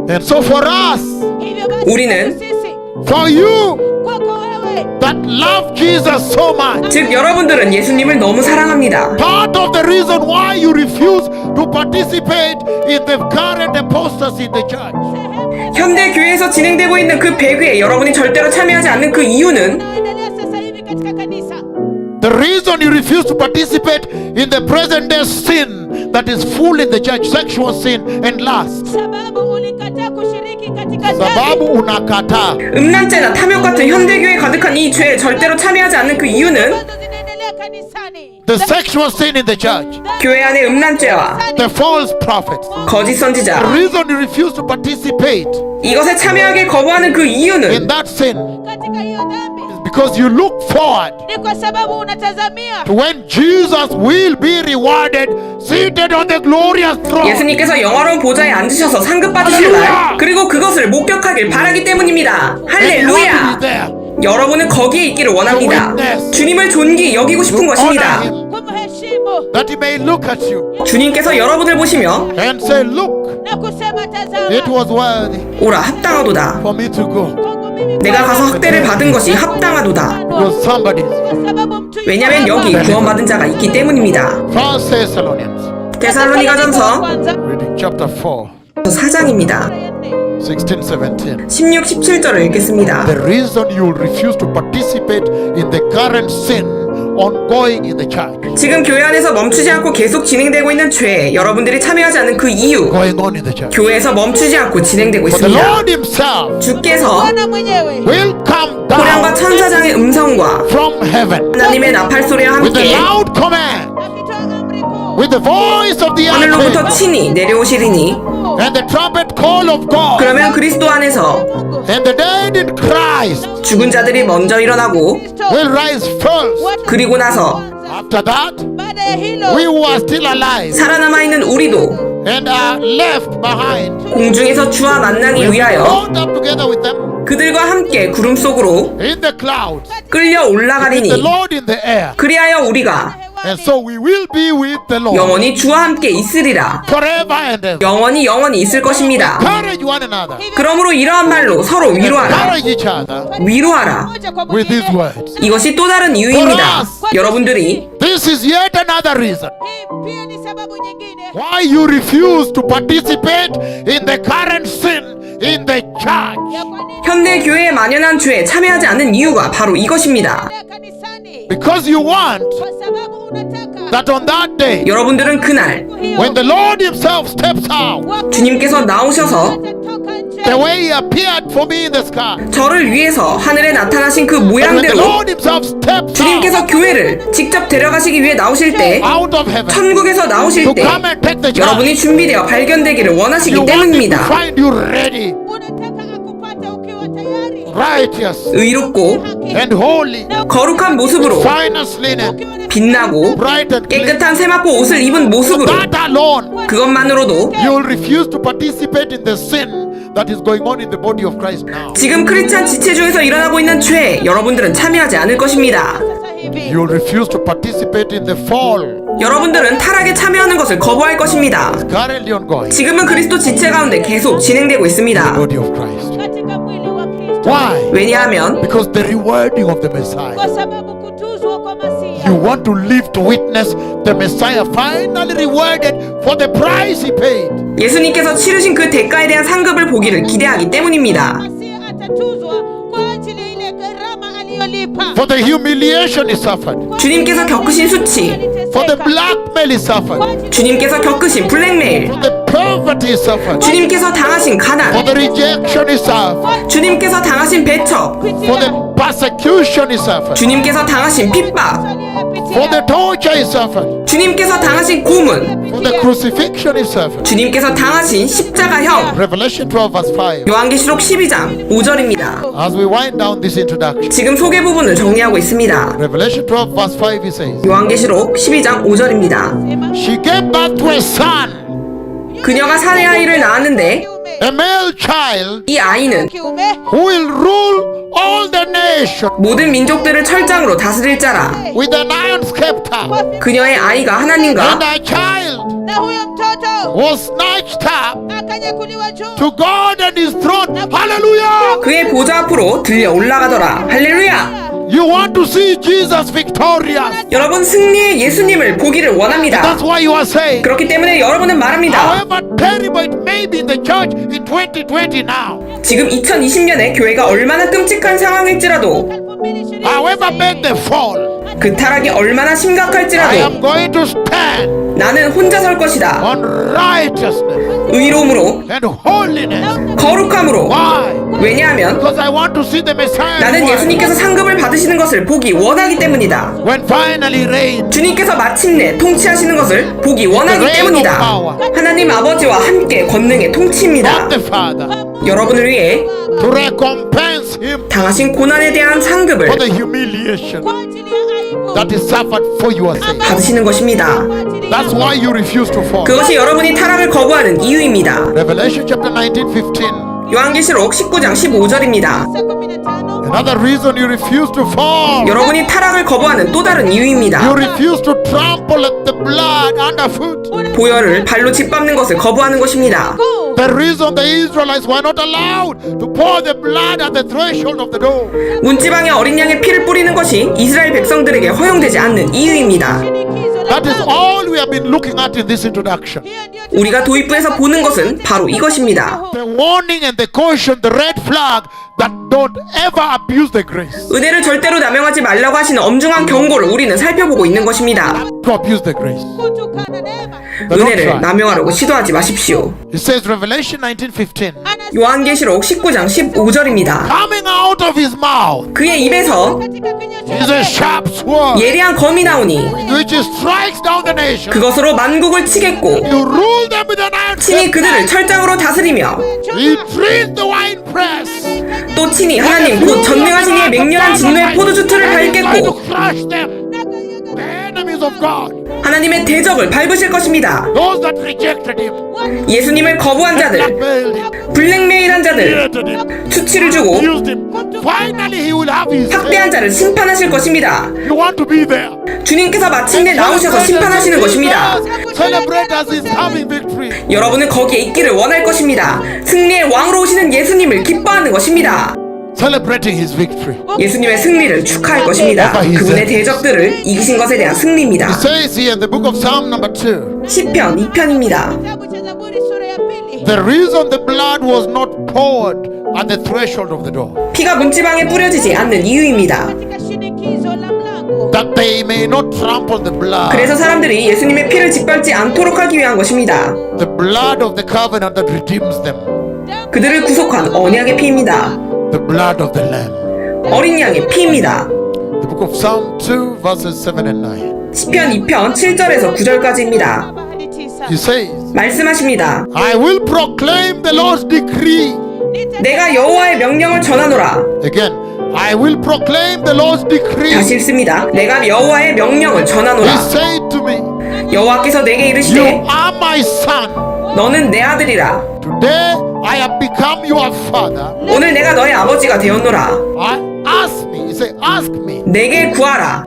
And so for us, hivyo basi 우리는 sisi for you kwako wewe that love Jesus so much, 즉 여러분들은 예수님을 너무 사랑합니다. part of the reason why you refuse to participate in the current apostasy in the church 현대 교회에서 진행되고 있는 그 배교에 여러분이 절대로 참여하지 않는 그 이유는 naendelea sasa hivi katika kanisa the reason you refuse to participate in the present day sin that is full in the church, sexual sin and lust. sababu ulikataa kushiriki katika Sababu unakataa. 음란죄나 탐욕 같은 현대교에 가득한 이 죄에 절대로 참여하지 않는 그 이유는 ambazo zinaendelea kanisani. The sexual sin in the church, 교회 안의 음란죄와 the false prophets. 거짓 The 선지자, reason you refuse to participate 이것에 참여하기 거부하는 그 in 이유는 that sin Katika hiyo dhambi is because you look forward ni kwa sababu unatazamia to when Jesus will be rewarded, seated on the glorious throne. 예수님께서 영화로운 보좌에 앉으셔서 상급 받으실 날, 그리고 그것을 목격하길 바라기 때문입니다. And you want to 할렐루야! be there. 여러분은 거기에 있기를 원합니다. 주님을 존귀 여기고 싶은 Honor 것입니다. him, kumheshimu that he may look at you 주님께서 여러분을 보시며 and say, look, na kusema it tazama, was worthy 오라 합당하도다. for me to go. kwangu mimi 내가 가서 학대를 받은 것이 합당하도다. Because somebody. kwa sababu mtu 왜냐면 여기 구원받은 자가 있기 때문입니다. First Thessalonians, 데살로니가전서 reading chapter 4, 4장입니다. 16, 17. 16, 17절을 읽겠습니다. The reason you will refuse to participate in the current sin ongoing in the church, 지금 교회 안에서 멈추지 않고 계속 진행되고 있는 죄에 여러분들이 참여하지 않는 그 이유, going on in the church. 교회에서 멈추지 않고 진행되고 For the 있습니다. Lord himself 주께서 Bwana mwenyewe will come 호랑과 down 천사장의 음성과 from heaven 하나님의 나팔 소리와 with a 함께 loud command, akitoa amri kuu with the voice of the 하늘로부터 archangel 친히 내려오시리니 and the trumpet call of God, 그러면 그리스도 안에서 and the dead in Christ 죽은 자들이 먼저 일어나고 will rise first. 그리고 나서 After that, baada ya hilo we who are still alive 살아남아 있는 우리도 and are left behind 공중에서 주와 만나기 위하여 caught up together with them 그들과 함께 구름 속으로 in the clouds 끌려 with the 올라가리니 Lord in the air. 그리하여 우리가 And so we will be with the Lord 영원히 주와 함께 있으리라. forever and ever. 영원히 있을 것입니다. Encourage one another. 그러므로 이러한 말로 서로 위로하라. Encourage each other 위로하라. moja kwa with these mwingine. words. 이것이 또 다른 이유입니다. 여러분들이 This is yet another reason Hii pia ni sababu nyingine why you refuse to participate in the current sin in the church. ya kwa nini 현대 교회에 만연한 죄에 참여하지 않는 이유가 바로 이것입니다. unaenda kanisani, Because you want kwa sababu unataka that on that day, 여러분들은 그날 when the Lord himself steps out, 주님께서 나오셔서 atatoka nje the way he appeared for me in the sky, 저를 위해서 하늘에 나타나신 그 when the 모양대로 Lord himself steps 주님께서 out, 교회를 직접 데려가시기 위해 나오실 때 out of heaven 천국에서 to 나오실 때 come and take the 여러분이 church, 준비되어 발견되기를 you 원하시기 want him to 때문입니다. find you ready, unataka akupate ukiwa tayari righteous, 의롭고 and holy, 거룩한 모습으로 finest linen, 빛나고 bright and clean. 깨끗한 세마포 옷을 입은 모습으로 That alone, 그것만으로도 you will refuse to participate in the sin that is going on in the body of Christ now. 지금 크리스찬 지체 중에서 일어나고 있는 죄에 여러분들은 참여하지 않을 것입니다. sasa hivi You will refuse to participate in the fall 여러분들은 타락에 참여하는 것을 거부할 것입니다. currently ongoing in 지금은 그리스도 지체 가운데 계속 진행되고 the 있습니다. body of Christ. katika mwili wa Kristo, Why? 왜냐하면 Because the rewarding of the Messiah. kwa sababu kutuzwa kwa Masia You want to live to witness the Messiah finally rewarded for the price he paid. 예수님께서 치르신 그 대가에 대한 상급을 보기를 기대하기 때문입니다. Masia atatuzwa kwa ajili ile gharama aliyolipa, For the humiliation he suffered. 주님께서 겪으신 수치, For the blackmail he suffered. 주님께서 겪으신 블랙메일, For the poverty he suffered. 주님께서 당하신 For 가난, the rejection he suffered. 주님께서 당하신 배척, For the persecution he suffered. 주님께서 당하신 핍박, For the torture he suffered. 주님께서 당하신 고문, For the crucifixion he suffered. 주님께서 당하신 십자가형. Revelation 12 verse 5. 요한계시록 12장 5절입니다. As we wind down this introduction, 지금 소개 부분을 정리하고 있습니다. Revelation 12 verse 5 he says, 요한계시록 12장 5절입니다. she gave birth to a son, 그녀가 사내 아이를 낳았는데 a male child, 이 아이는 kiume who will rule all the nations 모든 민족들을 철장으로 다스릴 자라. with an iron scepter. 그녀의 아이가 하나님과 And our child na huyo mtoto was snatched up akanyakuliwa juu to God and his throne. Hallelujah! 그의 보좌 앞으로 들려 올라가더라. 할렐루야! You want to see Jesus victorious. 여러분 승리의 예수님을 보기를 원합니다. That's why you are saying, 그렇기 때문에 여러분은 말합니다. however terrible it may be in the church in 2020 now, 지금 2020년에 교회가 얼마나 끔찍한 상황일지라도 2020 however bad the fall, 그 타락이 얼마나 I 심각할지라도 am going to stand 나는 혼자 설 것이다. on righteousness 의로움으로, and holiness. 거룩함으로. Why? 왜냐하면 Because I want to see the Messiah. 나는 예수님께서 상급을 받으시는 것을 보기 원하기 때문이다. When finally reign, 주님께서 마침내 통치하시는 것을 보기 원하기 때문이다. 하나님 아버지와 함께 권능의 통치입니다. God the Father, 여러분을 위해 to recompense him 당하신 고난에 대한 상급을 for the humiliation kwa ajili ya aibu that is suffered for your sake. 받으시는 것입니다. That's why you refuse to fall. 그것이 여러분이 타락을 거부하는 이유입니다. Revelation chapter 19, 15. 요한계시록 19장 15절입니다. 15 Another reason you refuse to fall. 여러분이 타락을 거부하는 또 다른 You 이유입니다. refuse to trample at the blood underfoot. 보혈을 발로 짓밟는 것을 거부하는 것입니다. The reason the Israelites were not allowed to pour the blood at the threshold of the door. 문지방에 어린 양의 피를 뿌리는 것이 이스라엘 백성들에게 허용되지 않는 이유입니다. That is all we have been looking at in this introduction. 우리가 도입부에서 보는 것은 바로 이것입니다. The warning and the caution, the red flag that don't ever abuse the grace. 은혜를 절대로 남용하지 말라고 하시는 엄중한 경고를 우리는 살펴보고 있는 것입니다. To abuse the grace. kutukana neema But don't 은혜를 try. 남용하려고 시도하지 마십시오. It says Revelation 19:15. 요한계시록 19장 15절입니다. Coming out of his mouth 그의 입에서 katika kinywa is a sharp sword 예리한 검이 나오니 which strikes down the nation. 그것으로 만국을 치겠고 You rule them with an iron 친히 scepter. 그들을 철장으로 다스리며 He treats the wine press. 또 친히 하나님 곧 전능하신 이의 맹렬한 진노의 포도주틀을 Trying to 밟겠고 crush them. The enemies of God. 하나님의 대적을 밟으실 것입니다. Those that rejected him. 예수님을 거부한 자들, Blackmailed him. 블랙메일한 자들, Hated him. 수치를 주고 Used him. Finally he will have his 학대한 say. 자를 심판하실 것입니다. You want to be there. 주님께서 마침내 나오셔서 심판하시는 것입니다. Celebrate as he's having victory. 여러분은 거기에 있기를 원할 것입니다. 승리의 왕으로 오시는 예수님을 기뻐하는 것입니다. Celebrating his victory. 예수님의 승리를 축하할 것입니다. 그분의 대적들을 이기신 것에 대한 It 승리입니다. says here in the book of Psalm number 2. 시편 2편입니다. kitabu cha Zaburi sura ya pili The reason the blood was not poured at the threshold of the door, 피가 문지방에 뿌려지지 않는 이유입니다. katika shinikizo la mlango that they may not trample the blood, 그래서 사람들이 예수님의 피를 짓밟지 않도록 하기 위한 것입니다. the blood of the covenant that redeems them, 그들을 구속한 언약의 피입니다. the blood of the Lamb. 어린 양의 피입니다. The book of Psalm 2 verses 7 and 9. 시편 2편 7절에서 9절까지입니다. hadi tisa He says, 말씀하십니다. I will proclaim the Lord's decree. 내가 여호와의 명령을 전하노라. Again, I will proclaim the Lord's decree. 다시 읽습니다. 내가 여호와의 명령을 He 전하노라. said to me, 여호와께서 내게 You 이르시되 are my son. 너는 내 아들이라. Today I have become your father. 오늘 내가 너의 아버지가 되었노라. Ask me. He said, ask me, 내게 구하라.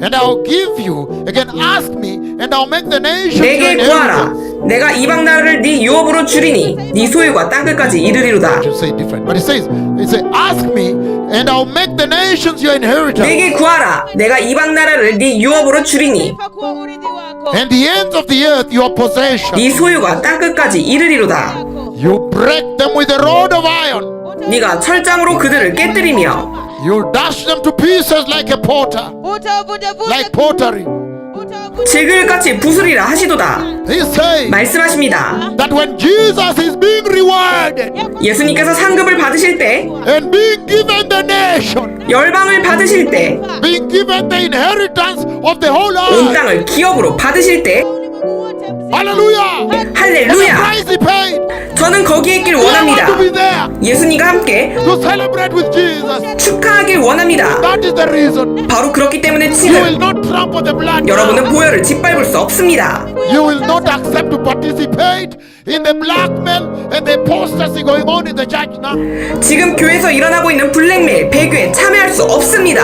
and I'll give you. Again, ask me, and I'll make the nations your 내게 구하라. inheritance. 내가 이방 나라를 네 유업으로 주리니 네 소유가 땅끝까지 이르리로다. I should say it different, but it says, ask me, and I'll make the nations your inheritance, 내게 구하라. 내가 이방 나라를 네 유업으로 주리니 kuwa urithi wako and the ends of the earth your possession. 네 소유가 땅끝까지 이르리로다. You break them with a rod of iron. 네가 철장으로 그들을 깨뜨리며 You dash them to pieces like a potter, like pottery. 질글같이 부수리라 하시도다. He says 말씀하십니다. that when Jesus is being rewarded 예수님께서 상급을 받으실 때, and being given the nation, 열방을 받으실 때, being given the inheritance of the whole 온 earth. 땅을 기업으로 받으실 때, Hallelujah! For the 할렐루야! price he paid. 저는 거기에 있길 We want 원합니다. to be there 예수님과 함께 to celebrate with Jesus. 축하하길 원합니다. That is the reason. 바로 그렇기 때문에 You will 지금 not trample the blood. 여러분은 보혈을 짓밟을 수 없습니다. You will not accept to participate in the blackmail and the apostasy going on in the church now. 지금 교회에서 일어나고 있는 블랙메일, 배교에 참여할 수 없습니다.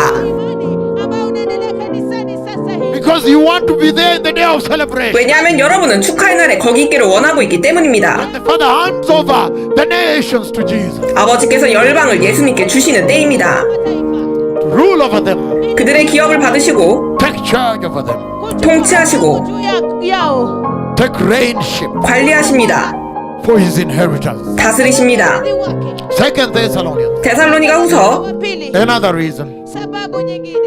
ambao unaendelea kanisani sasa hivi Because you want to be there in the day of celebration. 왜냐하면 여러분은 축하의 날에 거기 있기를 원하고 있기 때문입니다. The Father hands over the nations to Jesus 아버지께서 열방을 예수님께 주시는 때입니다. to rule over them, 그들의 기업을 받으시고 take charge over them, 통치하시고 juu yao take reignship 관리하십니다. for his inheritance. 다스리십니다. urithi wake. Second Thessalonians, 데살로니가 후서 Wa pili, another reason. sababu nyingine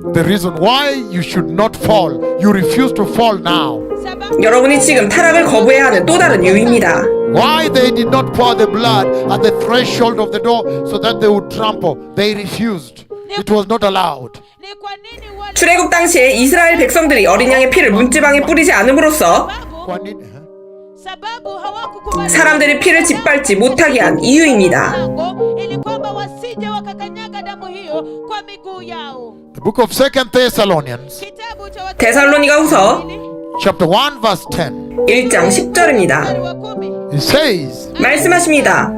The reason why you should not fall, you refuse to fall now. sababu 여러분이 지금 타락을 거부해야 하는 또 다른 이유입니다. Why they did not pour the blood at the threshold of the door so that they would trample. They refused. It was not allowed. ni kwa nini wale 출애굽 당시에 이스라엘 백성들이 어린 양의 피를 문지방에 뿌리지 않음으로써 Kwa nini? sababu hawakukubali 사람들이 피를 짓밟지 못하게 한 이유입니다. mlango ili kwamba wasije wakakanyaga damu hiyo kwa miguu yao. The book of 2 Thessalonians, Kitabu cha 데살로니가 후서 chapter 1, verse 10. 1장 10절입니다. mstari wa 10. It says, 말씀하십니다.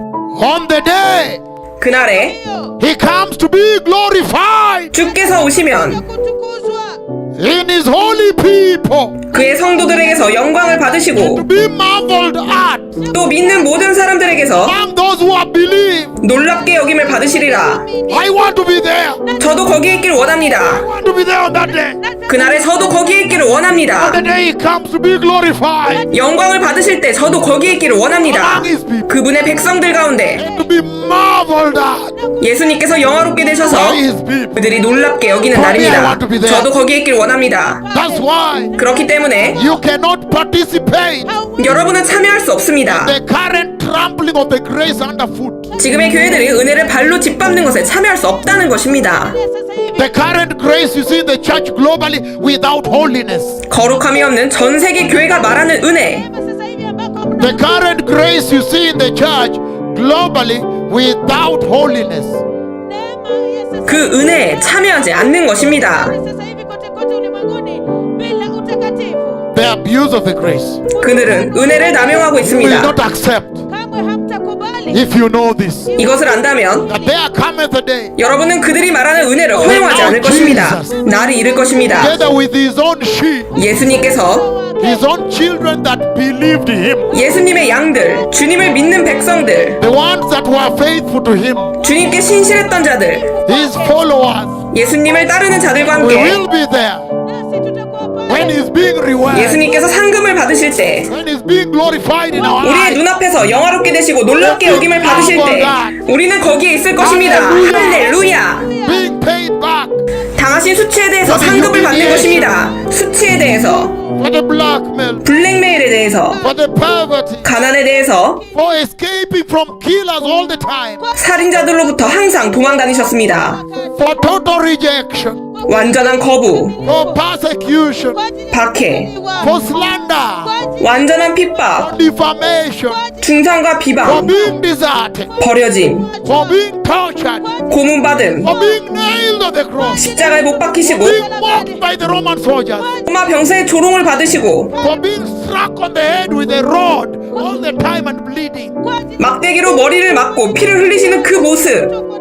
on the day 그날에 Hiyo he comes to be glorified 주께서 오시면 kutukuzwa in his holy people, 그의 성도들에게서 영광을 받으시고 to be marveled at 또 믿는 모든 사람들에게서 among those who have believed. 놀랍게 여김을 받으시리라. I want to be there. 저도 거기에 있기를 I 원합니다. want to be there on that day. 그날에 저도 거기에 있기를 원합니다. On the day he comes to be glorified 영광을 받으실 때 저도 거기에 있기를 원합니다. among his people, 그분의 백성들 가운데 to be marveled at 예수님께서 영화롭게 되셔서 by his people. 그들이 놀랍게 여기는 날입니다. 저도 거기에 있기를 원합니다. That's why 그렇기 때문에 you cannot participate 여러분은 참여할 수 없습니다. the current trampling of the grace underfoot. 지금의 교회들이 은혜를 발로 짓밟는 것에 참여할 수 없다는 것입니다. sasa hivi The current grace you see in the church globally without holiness. 거룩함이 없는 전 세계 교회가 말하는 은혜, sasa hivi ambako mna The current grace you see in the church globally without holiness. neema ya sasa 그 은혜에 참여하지 않는 것입니다. sasa hivi kote kote ulimwenguni bila utakatifu The abuse of the grace. 그들은 은혜를 남용하고 You will 있습니다. not accept kamwe hamtakubali if you know this. 이것을 안다면 That there cometh a day 여러분은 그들이 말하는 은혜를 허용하지 않을 것입니다. 날이 이를 것입니다. together with his own sheep, 예수님께서 his own children that believed him, 예수님의 양들, 주님을 믿는 백성들, the ones that were faithful to him, 주님께 신실했던 자들, his followers, 예수님을 따르는 자들과 we 함께 will be there nasi tutakuwa when pale he's being rewarded, 예수님께서 상금을 받으실 때 when he's being glorified in our 우리의 lives. 눈앞에서 영화롭게 되시고 놀랍게 여김을 받으실 때 우리는 거기에 있을 것입니다. 할렐루야! Being paid back 당하신 수치에 대해서 상급을 받는 것입니다. 수치에 대해서, for the blackmail, 블랙메일에 대해서, for the poverty, 가난에 대해서, for escaping from killers all the time, 살인자들로부터 항상 도망다니셨습니다. for total rejection, 완전한 거부, for persecution, 박해, for slander, 완전한 핍박, defamation, 중상과 for 비방, being deserted, 버려짐, for being tortured, 고문받음, for being nailed on the cross, 십자가에 못 박히시고 being mocked by the Roman soldiers, 로마 병사의 조롱을 받으시고 for being struck on the head with a rod all the time and bleeding. 막대기로 머리를 맞고 피를 흘리시는 그 모습,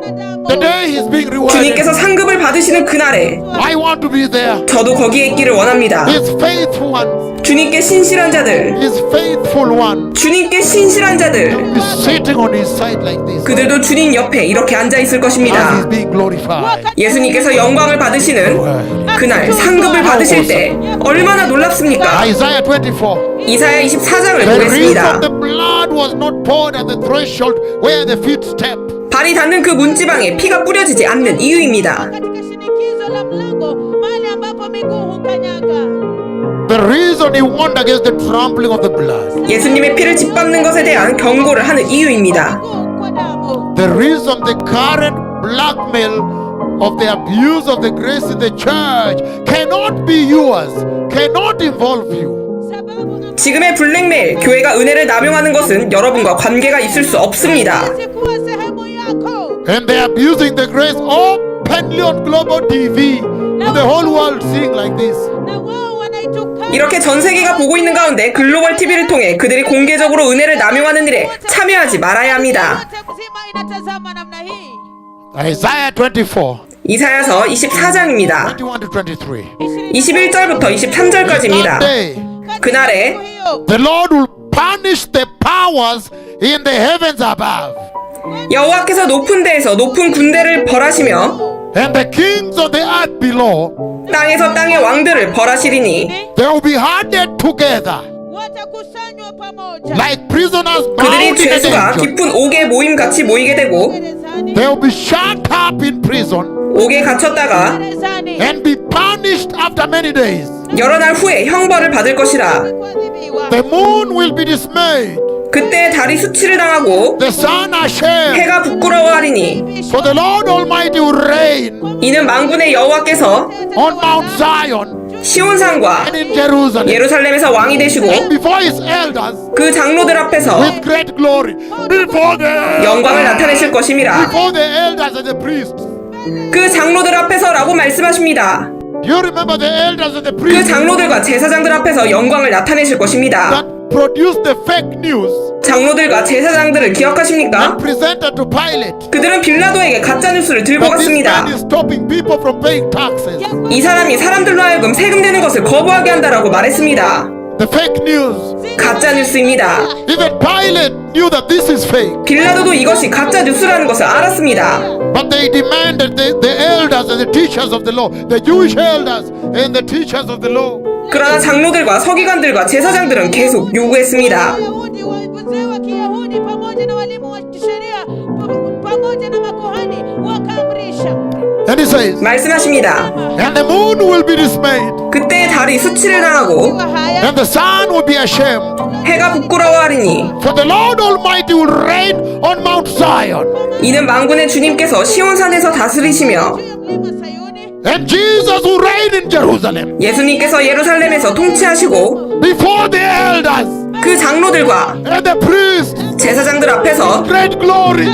The day he's being rewarded, 주님께서 상급을 받으시는 그날에 I want to be there. 저도 거기에 있기를 원합니다. His faithful ones, 주님께 신실한 자들, his faithful one 주님께 신실한 자들, is sitting on his side like this 그들도 주님 옆에 이렇게 앉아 있을 as 것입니다. he's being glorified. 예수님께서 영광을 받으시는 그날 상급을 받으실 때 얼마나 놀랍습니까? Isaiah 24. 이사야 24장을 The reason 보겠습니다. the blood was not poured at the threshold where the feet step. 발이 닿는 그 문지방에 피가 뿌려지지 않는 이유입니다. katika shinikizo la mlango mahali ambapo miguu hukanyaga. The reason he warned against the trampling of the blood. 예수님의 피를 짓밟는 것에 대한 경고를 하는 이유입니다. Miguu kwa damu. The reason the current blackmail of the abuse of the grace in the church cannot be yours, cannot involve you. Sababu 지금의 블랙메일, 교회가 은혜를 남용하는 것은 여러분과 관계가 있을 수 없습니다. hawezi kuwa sehemu yako. And they're abusing the grace openly on global TV to the whole world seeing like this. Na wao wanaitukana 이렇게 전 세계가 보고 있는 가운데 글로벌 TV를 통해 그들이 공개적으로 은혜를 남용하는 일에 참여하지 말아야 합니다. yote mzima inatazama namna hii. Isaiah 24, 이사야서 24장입니다. 21 to 23. 21절부터 That 23절까지입니다. day, 그날에 Hiyo, the Lord will punish the powers in the heavens above, 여호와께서 높은 데에서 높은 군대를 벌하시며 and the kings of the earth below. 땅에서 땅의 왕들을 벌하시리니 They will be hardened together. wote watakusanywa pamoja. like prisoners bound 그들이 in a 죄수가 dungeon. 깊은 옥에 모임같이 모이게 되고 Gerezani, They will be shut up in prison 옥에 갇혔다가 gerezani, and be punished after many days. 여러 날 후에 형벌을 받을 것이라. kuadhibiwa. The moon will be dismayed, 그때 달이 수치를 당하고 the sun ashamed. 해가 부끄러워하리니 For the Lord Almighty will reign 이는 만군의 여호와께서 on Mount Zion 시온산과 and in Jerusalem, 예루살렘에서 왕이 되시고 and before his elders 그 장로들 앞에서 with great glory. Before the 영광을 나타내실 것임이라. before the elders and the priests. 그 장로들 앞에서라고 말씀하십니다. Do you remember the elders and the 그 priests 장로들과 제사장들 앞에서 영광을 나타내실 것입니다. that produced the fake news 장로들과 제사장들을 기억하십니까? and presented to Pilate? 그들은 빌라도에게 가짜 뉴스를 들고 But this 갔습니다. man is stopping people from paying taxes. 이 사람이 사람들로 하여금 세금 내는 것을 거부하게 한다라고 말했습니다. The fake news. 가짜 뉴스입니다. Even Pilate knew that this is fake. 빌라도도 이것이 가짜 뉴스라는 것을 알았습니다. But they demanded the elders and the teachers of the law, the Jewish elders and the teachers of the law, 그러나 장로들과 서기관들과 제사장들은 계속 요구했습니다. Wayahudi, wazee wa Kiyahudi pamoja na walimu wa sheria pamoja na makuhani wakaamrisha. and he says, 말씀하십니다. and the moon will be dismayed, 그때 달이 수치를 당하고 Kwa haya and the sun will be ashamed. 해가 부끄러워하리니 For the Lord Almighty will reign on Mount Zion, 이는 만군의 주님께서 시온산에서 다스리시며 juu ya mlima Sayuni, and Jesus will reign in Jerusalem. 예수님께서 예루살렘에서 통치하시고 Before the elders 그 장로들과 and the priests, 제사장들 앞에서 great glory.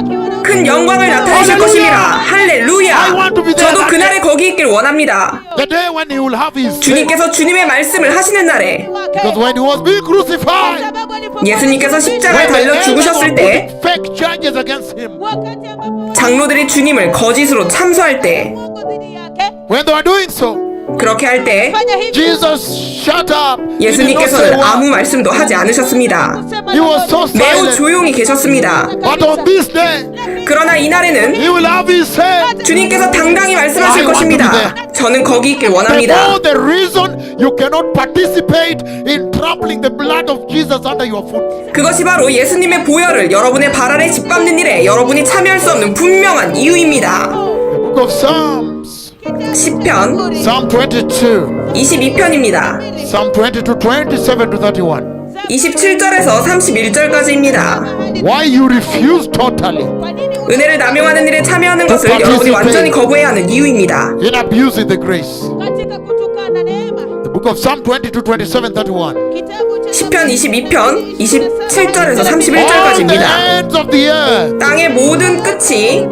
큰 영광을 나타내실 것임이라. 할렐루야. 저도 그날에 거기 있길 원합니다. The day when he will have his faith. 주님께서 주님의 말씀을 하시는 날에 Because when he was being crucified, sababu alipokuwa 예수님께서 십자가에 when the 달려 elders 죽으셨을 were 때 putting fake charges against him, wakati ambapo 장로들이 주님을 거짓으로 참소할 때 Mungu dhidi yake when they were doing so, 그렇게 할 때 fanya hivi, Jesus shut up. He did not say 예수님께서는 a 아무 word. 말씀도 하지 않으셨습니다. kusema He was so lolote. 매우 silent. 조용히 계셨습니다. But on this day, 그러나 이날에는 he will have his say. 주님께서 당당히 말씀하실 것입니다. 저는 거기 있길 원합니다. Therefore, the reason you cannot participate in trampling the blood of Jesus under your foot. 그것이 바로 예수님의 보혈을 여러분의 발 아래 짓밟는 일에 여러분이 참여할 수 없는 분명한 이유입니다. The book of Psalms, 시편 Psalm 22, 22편입니다. Psalm 22, 27 to 31. 27절에서 31절까지입니다. Why you refuse totally Kwa nini 은혜를 남용하는 일에 참여하는 것을 여러분이 완전히 거부해야 하는 이유입니다. in abusing the grace? katika kutukana neema? The book of Psalm 22, 27, 31. Kitabu cha 시편 22편 27절에서 All the 31절까지입니다. ends of the earth 땅의 모든 끝이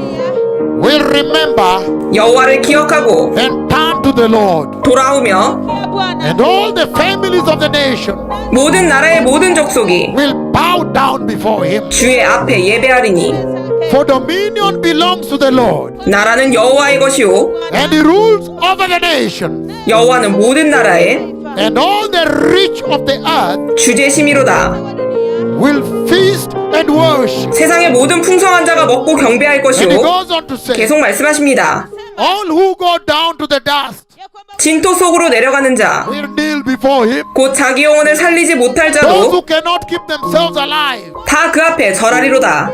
will remember 여호와를 기억하고 and turn to the Lord, 돌아오며 ya Bwana and all the families of the nation 모든 나라의 모든 족속이 will bow down before him. 주의 앞에 예배하리니 zake. For dominion belongs to the Lord, 나라는 여호와의 것이요 and he rules over the nations, 여호와는 모든 나라의 and all the rich of the earth 주제심이로다. Wa dunia, will feast and worship. 세상의 모든 풍성한 자가 먹고 경배할 And he 것이요. goes on to say, 계속 말씀하십니다. all who go down to the dust ya kwamba 진토 속으로 내려가는 자, will kneel before him. 곧 자기 영혼을 살리지 못할 Those who 자도 cannot keep themselves alive. 다 그 앞에 절하리로다.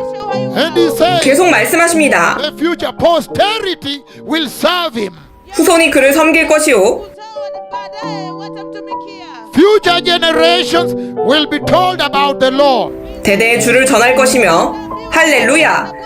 And he says, 계속 말씀하십니다. the future posterity will serve him. 후손이 그를 섬길 것이요. uzao baadaye watamtumikia. Future generations will be told about the Lord. 대대의 주를 전할 것이며 할렐루야. Bwana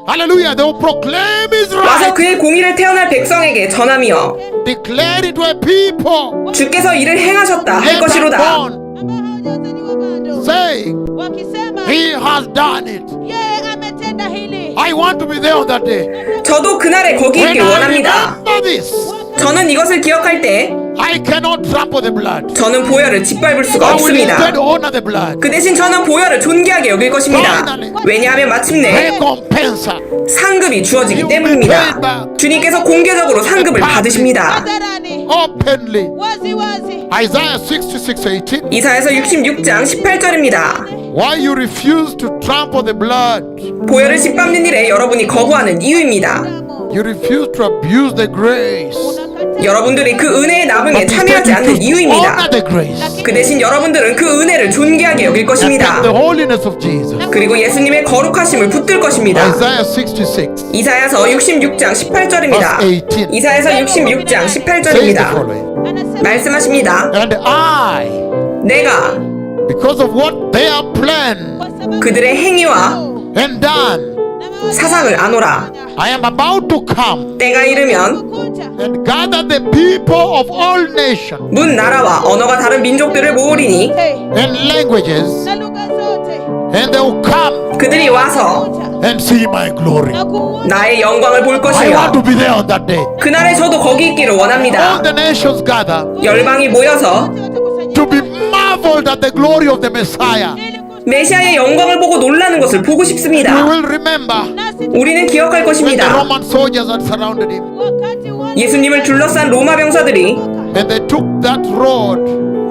Hallelujah. They will proclaim his 와서 right. 그의 공의를 태어날 백성에게 전하며 Declare it to a people 주께서 이를 행하셨다 할 yet 것이로다. unborn, ambao hawajazaliwa bado saying, wakisema he has done it. yeye ametenda hili. I want to be there on that day. 저도 그날에 거기 When 있길 I 원합니다. remember this, 저는 이것을 기억할 때 I cannot trample the blood. 저는 보혈을 짓밟을 수가 I will 없습니다. instead honor the blood. 그 대신 저는 보혈을 존귀하게 여길 것입니다. 왜냐하면 마침내 Recompensa. 상급이 주어지기 때문입니다. 주님께서 공개적으로 상급을 받으십니다. Hadharani, Openly. wazi wazi. Isaiah 66:18. 이사야서 66장 18절입니다. Why you refuse to trample the blood? 보혈을 짓밟는 일에 여러분이 거부하는 이유입니다. You refuse to abuse the grace. 여러분들이 그 은혜의 나무에 참여하지 않는 이유입니다. 것입니다. the grace 그 대신 여러분들은 그 은혜를 존귀하게 여길 and 것입니다. the holiness of Jesus. 그리고 예수님의 거룩하심을 붙들 것입니다. Isaiah 66, 이사야서 66장 18절입니다. verse 18. 이사야서 66장 Says the 18절입니다. following. Anasema 말씀하십니다. And I, 내가 because of what they have planned kwa sababu 그들의 행위와 and done, 사상을 아노라. I am about to come 때가 이르면 kuja and gather the people of all nations 문 나라와 언어가 다른 민족들을 모으리니 and languages, na lugha zote and they will come 그들이 와서 kuja and see my glory. na kuona 나의 영광을 볼 I 것이며 want to be there on that day. 그날에 저도 거기 있기를 All 원합니다. the nations gather 열방이 모여서 to be marveled at the glory of the Messiah. 메시아의 영광을 보고 놀라는 것을 보고 We 싶습니다. will remember 우리는 기억할 when the 것입니다. Roman soldiers had surrounded him wakati wana 예수님을 둘러싼 로마 병사들이 and they took that rod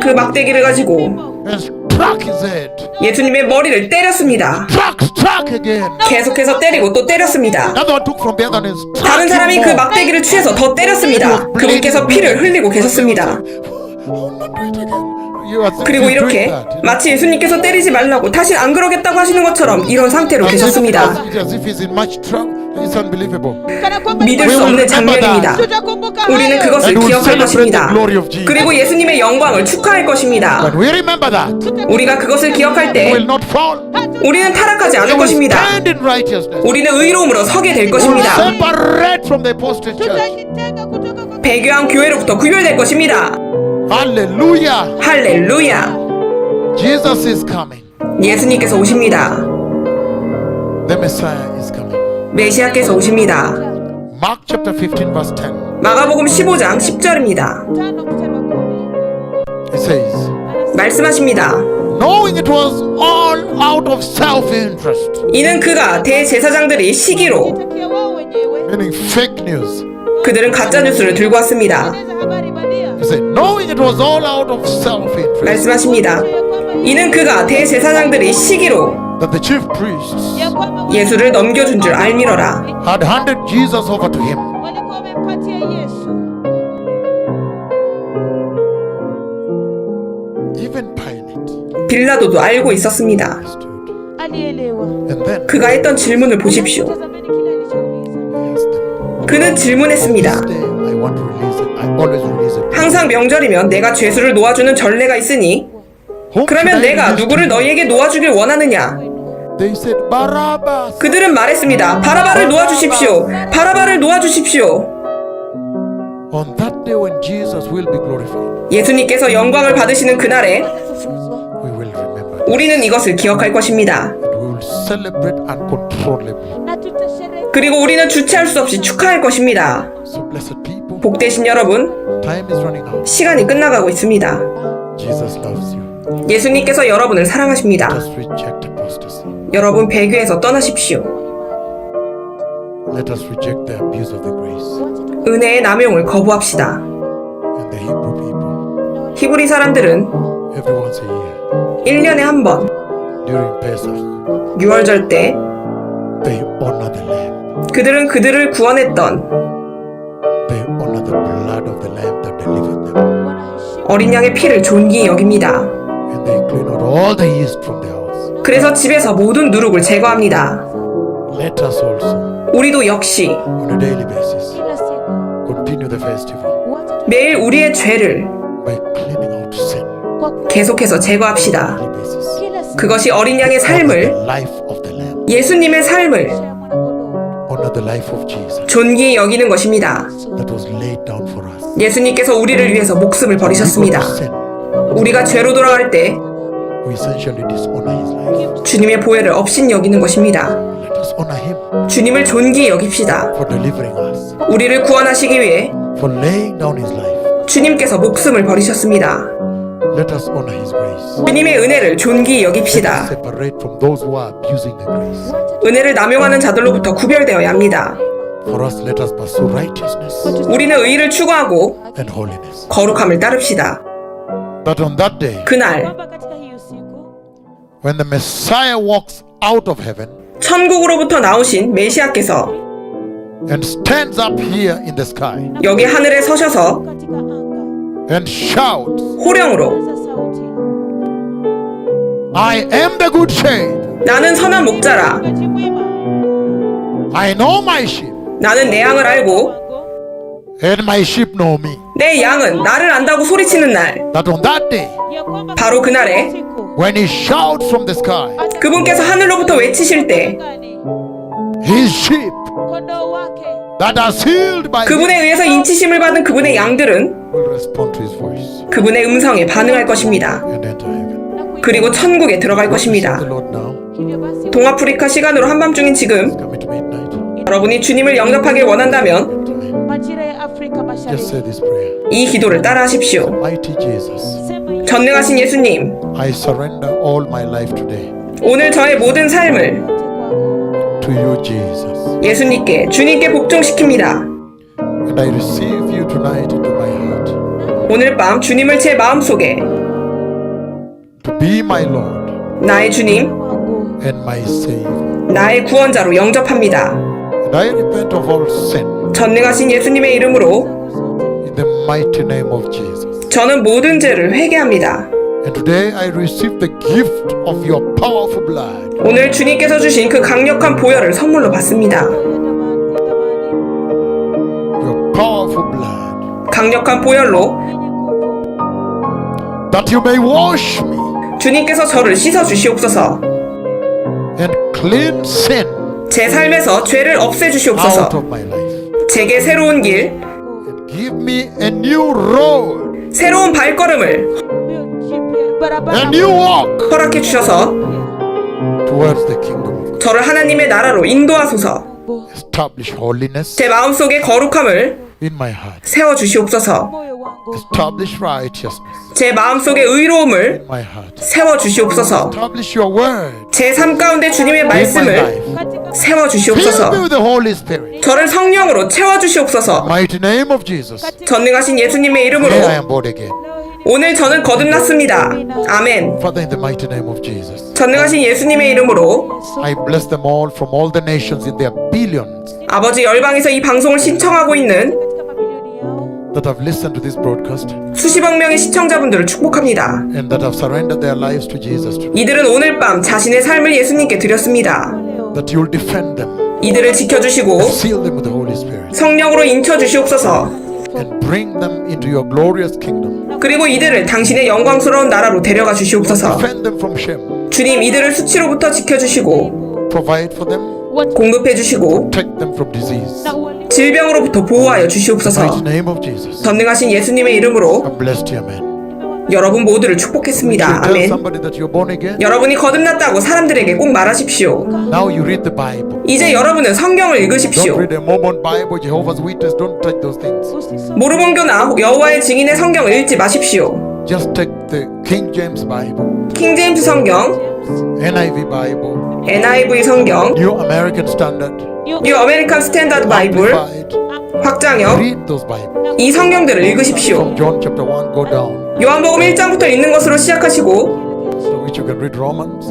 그 막대기를 가지고 and struck his head. 예수님의 머리를 때렸습니다. Struck again. 계속해서 때리고 또 때렸습니다. Another one took from the other and struck 다른 사람이 him 그 more. 막대기를 취해서 더 때렸습니다. 그분께서 피를 흘리고 계셨습니다. You are 그리고 doing 이렇게 that. 마치 예수님께서 때리지 말라고 다신 안 그러겠다고 하시는 것처럼 이런 상태로 계셨습니다. As if he's in much trouble. It's unbelievable. kana kwamba 믿을 수 없는 장면입니다. tutakumbuka 우리는 hayo. 그것을 And we'll 기억할 celebrate the 것입니다. glory of Jesus. 그리고 예수님의 영광을 축하할 것입니다. When we remember that, 우리가 그것을 기억할 we 때 will not fall. 우리는 타락하지 We 않을 will 것입니다. stand in righteousness. 우리는 의로움으로 서게 될 We will 것입니다. separate from the apostate church. tutajitenga kutoka kwa 배교한 교회로부터 구별될 것입니다. Hallelujah. 할렐루야. Jesus is coming. 예수님께서 오십니다. The Messiah is coming. 메시아께서 오십니다. Mark chapter 15 verse 10. 마가복음 15장 10절입니다. 5 mstari wa 10. It says, 말씀하십니다. knowing it was all out of self-interest, 이는 그가 대제사장들이 시기로 Itakia wao wenyewe meaning fake news. 그들은 가짜 뉴스를 들고 왔습니다. eneza habari bandia He said, knowing it was all out of self-interest, 말씀하십니다. ya kwamba 이는 그가 대제사장들이 시기로 that the chief priests ya kwamba 예수를 넘겨준 줄 알미러라. had handed Jesus over to him. walikuwa wamempatia Yesu. Even Pilate 빌라도도 알고 있었습니다. understood. Alielewa. And then 그가 했던 질문을 보십시오. Tazameni kile alichouliza. he asked them, 그는 질문했습니다. this day I want to release it. I always release it. 항상 명절이면 내가 죄수를 놓아주는 전례가 있으니 Whom 그러면 should I 내가 release to 누구를 you? 너희에게 놓아주길 원하느냐? They said, Barabbas. 그들은 말했습니다. 바라바를 놓아주십시오. 바라바를 놓아주십시오. On that day when Jesus will be glorified, 예수님께서 영광을 받으시는 그날에 we will remember 우리는 이것을 기억할 것입니다. and we will celebrate uncontrollably. Na tutasherehekea 그리고 우리는 주체할 수 없이 축하할 것입니다. So blessed people, 복되신 여러분, time is running out. 시간이 끝나가고 있습니다. Jesus loves you. 예수님께서 여러분을 사랑하십니다. Just reject apostasy. 여러분 배교에서 떠나십시오. Let us reject the abuse of the grace. 은혜의 남용을 거부합시다. And the Hebrew people, 히브리 사람들은 every once a year, 1년에 한 번 during Pesach, 6월절 때 they honor the lamb. 그들은 그들을 구원했던 They honor the blood of the lamb that delivered them. wanaheshimu 어린 양의 피를 존귀히 여깁니다. And they clean out all the yeast from the house. 그래서 집에서 모든 누룩을 제거합니다. Let us also, 우리도 역시 on a daily basis, kila siku. continue the festival Wacha tu- 매일 우리의 죄를 by cleaning out sin kwa 계속해서 제거합시다. daily basis. kila siku 그것이 어린 양의 Honor the 삶을, life of the lamb. 예수님의 삶을 ya mwanakondoo Honor the life of Jesus 존귀히 여기는 것입니다. that was laid down for us. 예수님께서 우리를 위해서 목숨을 버리셨습니다. Because of sin, 우리가 죄로 돌아갈 때 we essentially dishonor his life. 주님의 보혜를 없인 여기는 것입니다. Let us honor him 주님을 존귀히 여깁시다. for delivering us, 우리를 구원하시기 위해 for laying down his life. 주님께서 목숨을 버리셨습니다. Let us honor his grace. 주님의 은혜를 존귀히 Let us 여깁시다. separate from those who are abusing the grace. 은혜를 남용하는 자들로부터 구별되어야 합니다. For us, let us pursue righteousness 우리는 의를 추구하고 and holiness. 거룩함을 따릅시다. That on that day, 그날 kwamba katika hiyo siku when the Messiah walks out of heaven 천국으로부터 나오신 메시아께서 and stands up here in the sky, 여기 하늘에 서셔서 katika anga and shouts, 호령으로 Paza sauti. I am the good shepherd. 나는 선한 목자라. Mchungaji mwema I know my sheep, 나는 내 양을 알고 wangu and my sheep know me. 내 양은 나를 안다고 소리치는 날, That on that day, ya kwamba 바로 그날에 siku when he shouts from the sky, 그분께서 하늘로부터 외치실 때 gani his sheep kondoo wake that are sealed by him 그분에 의해서 인치심을 받은 그분의 양들은 will respond to his voice 그분의 음성에 반응할 것입니다. and enter heaven. na kuiba. 그리고 천국에 들어갈 것입니다. The Lord now Hivyo basi 동아프리카 시간으로 한밤중인 지금 coming to midnight. 여러분이 주님을 영접하길 원한다면 majira ya Afrika Just Mashariki say this prayer. 이 기도를 따라하십시오. Mighty Jesus, sema hivi 전능하신 예수님, I surrender all my life today 오늘 저의 모든 삶을 yote kwako to you, Jesus. 예수님께 주님께 복종시킵니다. And I receive you tonight into my heart 오늘 밤 주님을 제 마음속에 to be my Lord 나의 주님, wangu and my Savior. 나의 구원자로 영접합니다. And I repent of all sin 전능하신 예수님의 이름으로 zangu zote in the mighty name of Jesus. 저는 모든 죄를 회개합니다. And today I receive the gift of your powerful blood. 오늘 주님께서 주신 그 강력한 보혈을 선물로 받습니다. tamani Your powerful blood. 강력한 보혈로 yenye nguvu That you may wash me 주님께서 저를 씻어 주시옵소서. and cleanse sin 제 삶에서 죄를 없애 out 주시옵소서. of my life. 제게 새로운 길, And give me a new road, 새로운 발걸음을 Build jipya a barabara new walk 허락해 주셔서 towards the kingdom of God. 저를 하나님의 나라로 인도하소서. Mungu Establish holiness 제 마음속에 거룩함을 in my heart. 세워 주시옵소서. moyo wangu Establish righteousness 제 마음속에 의로움을 in my heart. 세워 주시옵소서. Establish your word 제 삶 가운데 주님의 in my 말씀을 life. katika 세워 Fill me 주시옵소서. with the Holy Spirit. 저를 성령으로 채워 주시옵소서. Mighty name of Jesus. 전능하신 예수님의 이름으로 Today I am born again. 오늘 저는 거듭났습니다. 아멘. Father, in the mighty name of Jesus. 전능하신 예수님의 이름으로 I bless them all from all the nations in their billions 아버지 열방에서 이 방송을 신청하고 있는 katika mabilioni yao that have listened to this broadcast 수십억 명의 시청자분들을 축복합니다. and that have surrendered their lives to Jesus today. 이들은 오늘 밤 자신의 삶을 예수님께 드렸습니다. leo That you'll defend them, 이들을 지켜주시고 seal them with the Holy Spirit, 성령으로 인쳐주시옵소서. and bring them into your glorious kingdom. 그리고 이들을 당신의 영광스러운 나라로 데려가 주시옵소서. Defend them from shame. 주님, 이들을 수치로부터 지켜주시고 Provide for them. watu 공급해주시고 Protect them from disease. na ualimu 질병으로부터 보호하여 In the 주시옵소서. mighty name of Jesus. 전능하신 예수님의 이름으로 I'm blessed you, amen. 여러분 모두를 You 축복했습니다. tell 아멘. somebody that you're born again. 여러분이 거듭났다고 사람들에게 꼭 말하십시오. Now you read the Bible. 이제 여러분은 성경을 Don't 읽으십시오. read a Mormon Bible, Jehovah's Witness. Don't touch those things. usisome 모르몬교나 여호와의 증인의 성경을 읽지 마십시오. Just take the King James Bible, 킹제임스 성경, NIV Bible, NIV 성경, New American Standard, 뉴 아메리칸 스탠다드 바이블, Amplified. 확장형, Read those Bibles. 이 성경들을 읽으십시오. From John chapter 1, go down. 요한복음 1장부터 읽는 것으로 시작하시고 So which you can read Romans.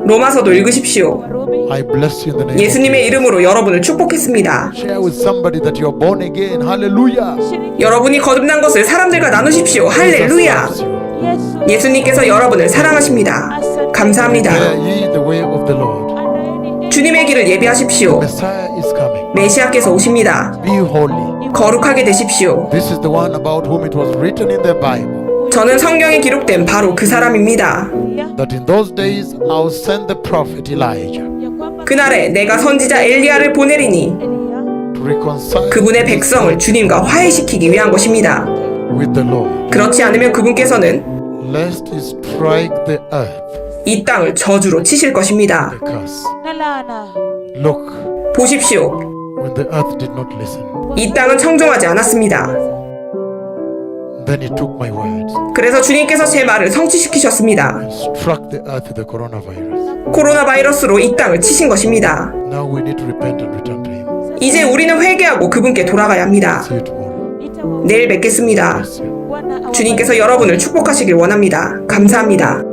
로마서도 읽으십시오. Warumi I bless you in the name of 예수님의 Jesus. 이름으로 여러분을 축복했습니다. Share with somebody that you're born again. Hallelujah. 여러분이 거듭난 것을 사람들과 나누십시오. 할렐루야. Jesus loves you. Yesu 예수님께서 여러분을 사랑하십니다. 감사합니다. Prepare ye the way of the Lord. anayeninena 주님의 길을 예비하십시오. Messiah is coming. 메시아께서 오십니다. Be holy. 거룩하게 되십시오. This is the one about whom it was written in the Bible. 저는 성경에 기록된 바로 그 사람입니다. That in those days I'll send the prophet Elijah ya kwamba 그날에 내가 선지자 엘리야를 보내리니 Elia to reconcile 그분의 백성을 주님과 화해시키기 위한 것입니다. with the Lord, 그렇지 않으면 그분께서는 lest he strike the earth 이 땅을 저주로 치실 것입니다. with a curse. na laana Look, 보십시오. when the earth did not listen, 이 땅은 청종하지 않았습니다. then he took my words 그래서 주님께서 제 말을 성취시키셨습니다. and struck the earth with the coronavirus. 코로나 바이러스로 이 땅을 치신 것입니다. Now we need to repent and return to him. 이제 우리는 회개하고 그분께 돌아가야 합니다. See you tomorrow. itawa 내일 뵙겠습니다. Bless you. Bwana awabariki. 주님께서 여러분을 축복하시길 원합니다. 감사합니다.